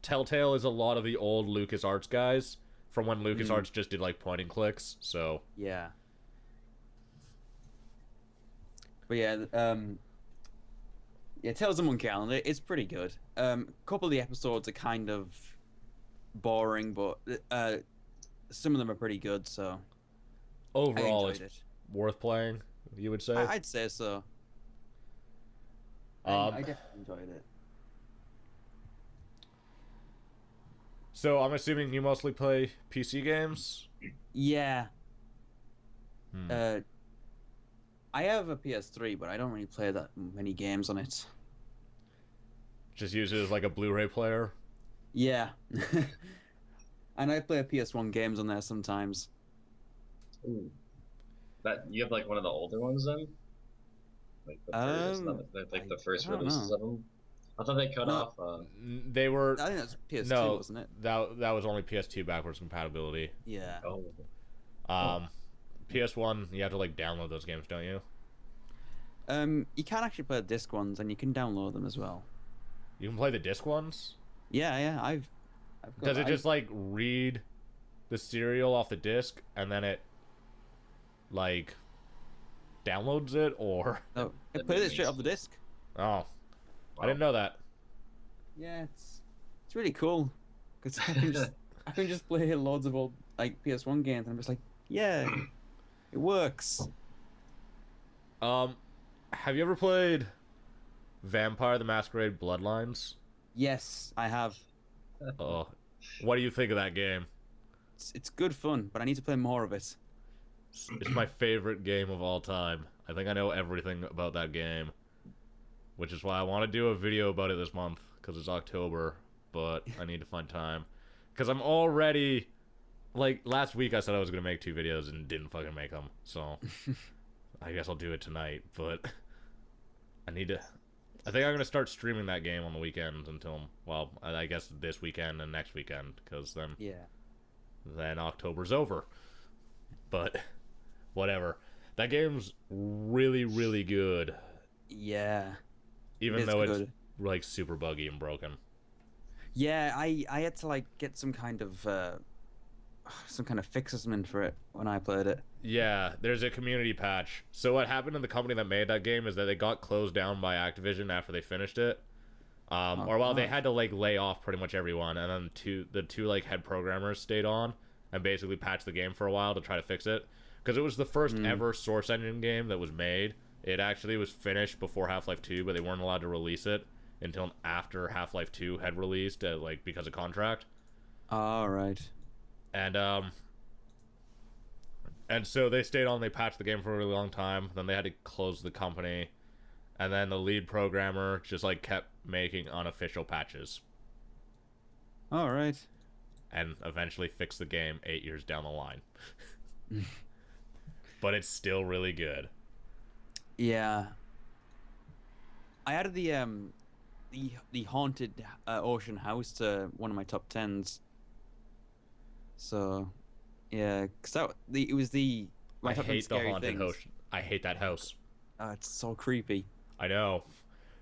Telltale is a lot of the old LucasArts guys from when LucasArts just did like point and clicks. So Yeah. But yeah, Tales of Monkey Island, it's pretty good. A couple of the episodes are kind of boring, but some of them are pretty good. So overall, I it's enjoyed it. worth playing, you would say. I'd say so. I definitely enjoyed it. So I'm assuming you mostly play PC games? Yeah. Hmm. I have a PS3, but I don't really play that many games on it. Just use it as like a Blu-ray player? Yeah. And I play PS1 games on there sometimes. Ooh. That you have like one of the older ones then? Like the first, like the first I don't releases know. of them. I thought they cut No. off. They were... I think that's PS2, No, wasn't it? that was only PS2 backwards compatibility. Yeah. Oh, PS1, you have to like download those games, don't you? You can actually play the disc ones, and you can download them as well. You can play the disc ones? Yeah, I've got, Does it just like read the serial off the disc and then it like downloads it, or? Oh, it plays it straight off the disc. Oh, wow. I didn't know that. Yeah, it's really cool because I can just play loads of old like PS1 games, and I'm just like, yeah, it works. Have you ever played Vampire the Masquerade Bloodlines? Yes, I have. Oh, what do you think of that game? It's good fun, but I need to play more of it. It's my favorite game of all time. I think I know everything about that game, which is why I want to do a video about it this month, because it's October, but I need to find time. Because I'm already, like, last week I said I was going to make 2 videos and didn't fucking make them, so I guess I'll do it tonight, but I need to... I think I'm going to start streaming that game on the weekends until, well, I guess this weekend and next weekend, because then October's over. But whatever. That game's really, really good. Yeah. Even though it's like super buggy and broken. Yeah, I had to like get some kind of fix or something for it when I played it. Yeah, there's a community patch. So what happened in the company that made that game is that they got closed down by Activision after they finished it. They had to like lay off pretty much everyone, and then the two like head programmers stayed on and basically patched the game for a while to try to fix it, because it was the first ever Source Engine game that was made. It actually was finished before Half-Life 2, but they weren't allowed to release it until after Half-Life 2 had released, like because of contract. All right. And so they stayed on. They patched the game for a really long time. Then they had to close the company, and then the lead programmer just like kept making unofficial patches. All right. And eventually fixed the game 8 years down the line. But it's still really good. Yeah. I added the haunted ocean house to one of my top 10s. So, yeah, because it was my I top 10 hate the scary haunted things. house. I hate that house. It's so creepy. I know.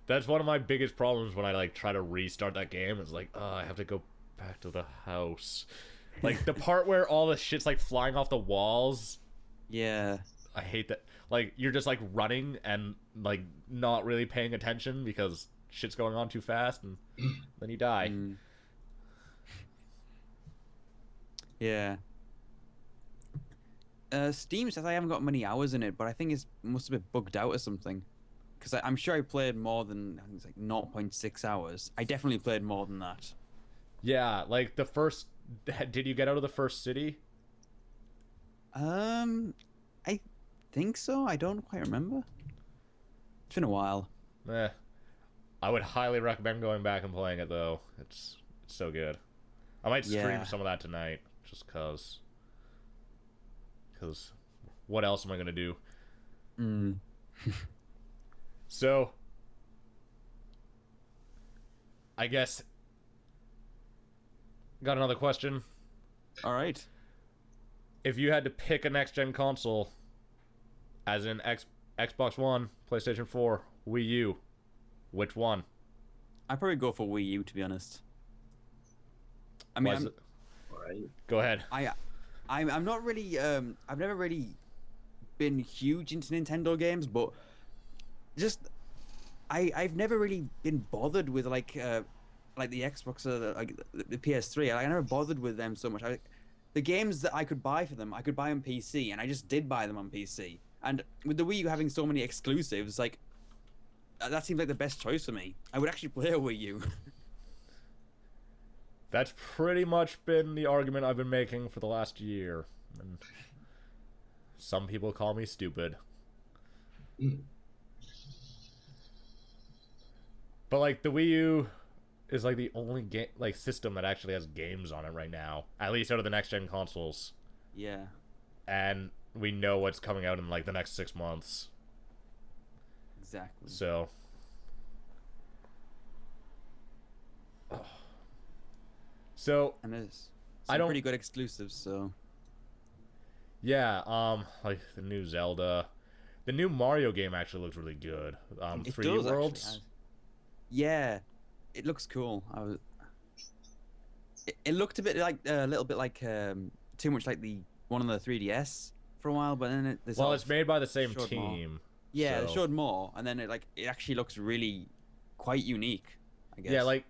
That's one of my biggest problems when I like try to restart that game. It's like, I have to go back to the house. Like the part where all the shit's like flying off the walls. Yeah. I hate that. Like you're just like running and like not really paying attention because shit's going on too fast, and then you die. Yeah. Steam says I haven't got many hours in it, but I think it must have been bugged out or something. Because I'm sure I played more than, I think it's like 0.6 hours. I definitely played more than that. Yeah, like the first... Did you get out of the first city? I think so. I don't quite remember. It's been a while. I would highly recommend going back and playing it, though. It's so good. I might stream some of that tonight, just cause... Because what else am I going to do? So, I guess... Got another question. All right. If you had to pick a next-gen console, as in Xbox One, PlayStation 4, Wii U, which one? I'd probably go for Wii U, to be honest. I mean, all right. Go ahead. I'm not really I've never really been huge into Nintendo games, but just I've never really been bothered with like the Xbox or the PS3. I never bothered with them so much. The games that I could buy for them, I could buy on PC, and I just did buy them on PC. And with the Wii U having so many exclusives, like that seems like the best choice for me. I would actually play a Wii U. That's pretty much been the argument I've been making for the last year. And some people call me stupid. But like the Wii U is like the only game like system that actually has games on it right now, at least out of the next gen consoles. Yeah. And we know what's coming out in like the next 6 months. Exactly. So And there's I some don't pretty good exclusives, so yeah, like the new Zelda. The new Mario game actually looks really good. it 3D does Worlds. actually. Yeah, it looks cool. It looked a bit like a little bit like too much like the one on the 3DS for a while, but then Well, it's made by the same showed more. team. Yeah, so. they showed more, and then it actually looks really quite unique, I guess. Yeah, like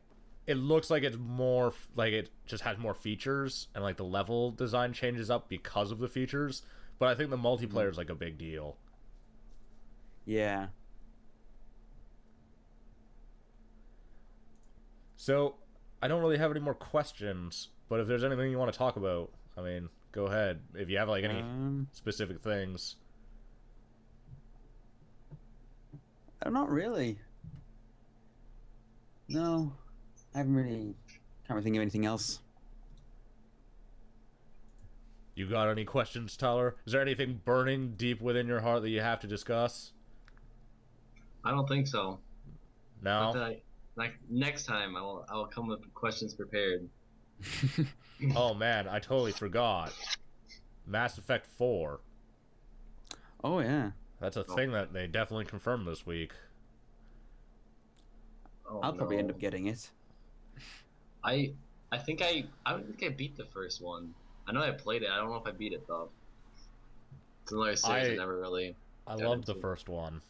it looks like it's more like it just has more features, and like the level design changes up because of the features. But I think the multiplayer is like a big deal. Yeah. So I don't really have any more questions, but if there's anything you want to talk about, I mean, go ahead. If you have like any specific things. Not really. No, I haven't really. Can't really think of anything else. You got any questions, Tyler? Is there anything burning deep within your heart that you have to discuss? I don't think so. No. Like next time, I'll come with questions prepared. Oh man, I totally forgot. Mass Effect 4. Oh yeah. That's a thing that they definitely confirmed this week. Oh, I'll probably end up getting it. I don't think I beat the first one. I know I played it. I don't know if I beat it though. It's another series I never really. I loved the first one.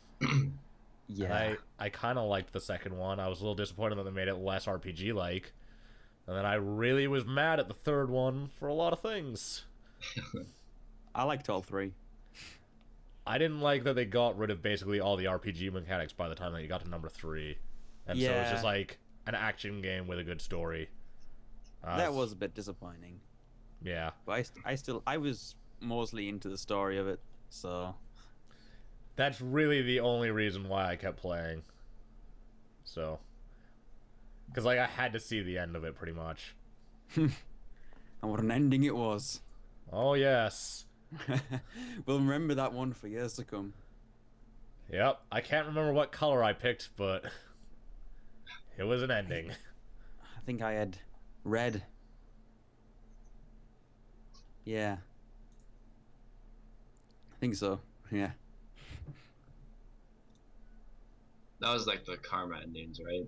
Yeah. And I kind of liked the second one. I was a little disappointed that they made it less RPG like. And then I really was mad at the third one for a lot of things. I liked all three. I didn't like that they got rid of basically all the RPG mechanics by the time that you got to number 3. And so it's just like an action game with a good story. That was a bit disappointing. Yeah. But I was mostly into the story of it, so... That's really the only reason why I kept playing. So... Because, like, I had to see the end of it, pretty much. And what an ending it was. Oh, yes. We'll remember that one for years to come. Yep. I can't remember what color I picked, but... It was an ending. I think I had red. Yeah. I think so. Yeah. That was like the karma endings, right?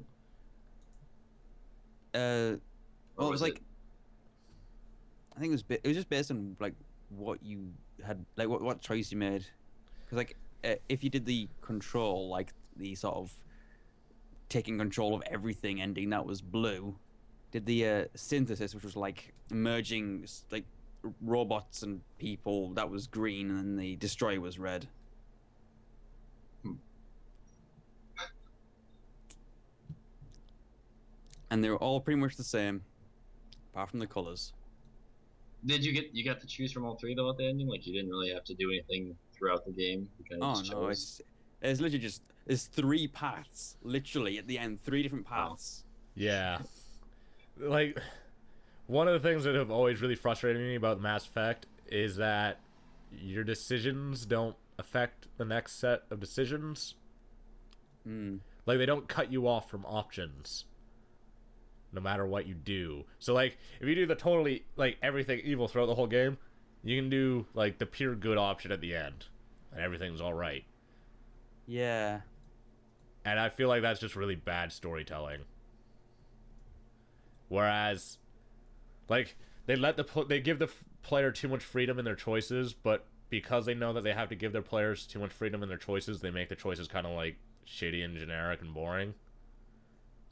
Well, it was like... I think it was just based on, like, what you had... Like, what choice you made. Because, like, if you did the control, like, the sort of... taking control of everything ending, that was blue. Did the synthesis, which was like merging like robots and people, that was green, and then the destroy was red. And they were all pretty much the same, apart from the colors. Did you got to choose from all three though at the ending? Like you didn't really have to do anything throughout the game. You kind of no, it's literally just there's 3 paths, literally at the end, 3 different paths. Yeah, like one of the things that have always really frustrated me about Mass Effect is that your decisions don't affect the next set of decisions. Like they don't cut you off from options no matter what you do. So like if you do the totally like everything evil throughout the whole game, you can do like the pure good option at the end and everything's all right. Yeah. And I feel like that's just really bad storytelling. Whereas like they give the player too much freedom in their choices, but because they know that they have to give their players too much freedom in their choices, they make the choices kind of like shitty and generic and boring.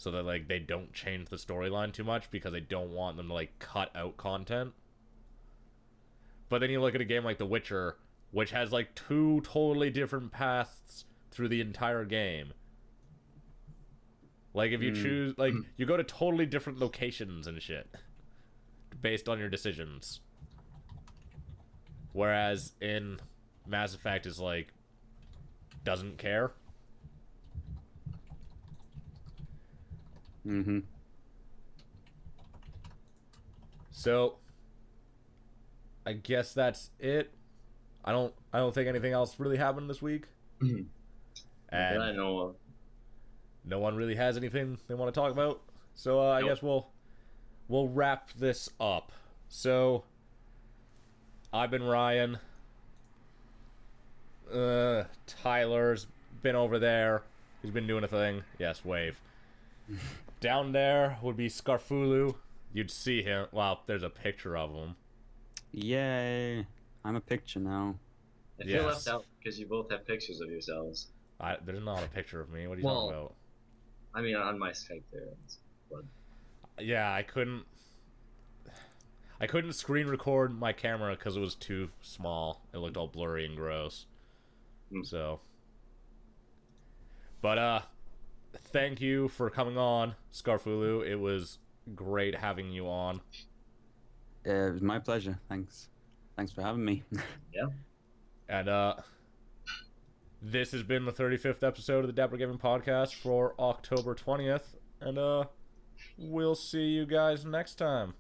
So that like they don't change the storyline too much because they don't want them to like cut out content. But then you look at a game like The Witcher, which has like 2 totally different paths through the entire game. Like, if you choose, like, you go to totally different locations and shit based on your decisions. Whereas in Mass Effect is, like, doesn't care. Mm-hmm. So, I guess that's it. I don't think anything else really happened this week. that And I know of. no one really has anything they want to talk about. So I guess we'll wrap this up. So I've been Ryan. Tyler's been over there. He's been doing a thing. Yes, wave. Down there would be Scarfulhu. You'd see him. Wow, there's a picture of him. Yay! I'm a picture now. I feel left out because you both have pictures of yourselves. There's not a picture of me. What are you talking about? I mean, on my Skype there. But... Yeah, I couldn't screen record my camera because it was too small. It looked all blurry and gross. So, but thank you for coming on, Scarfulhu. It was great having you on. It was my pleasure. Thanks for having me. Yeah. And this has been the 35th episode of the Dapper Gaming Podcast for October 20th. And we'll see you guys next time.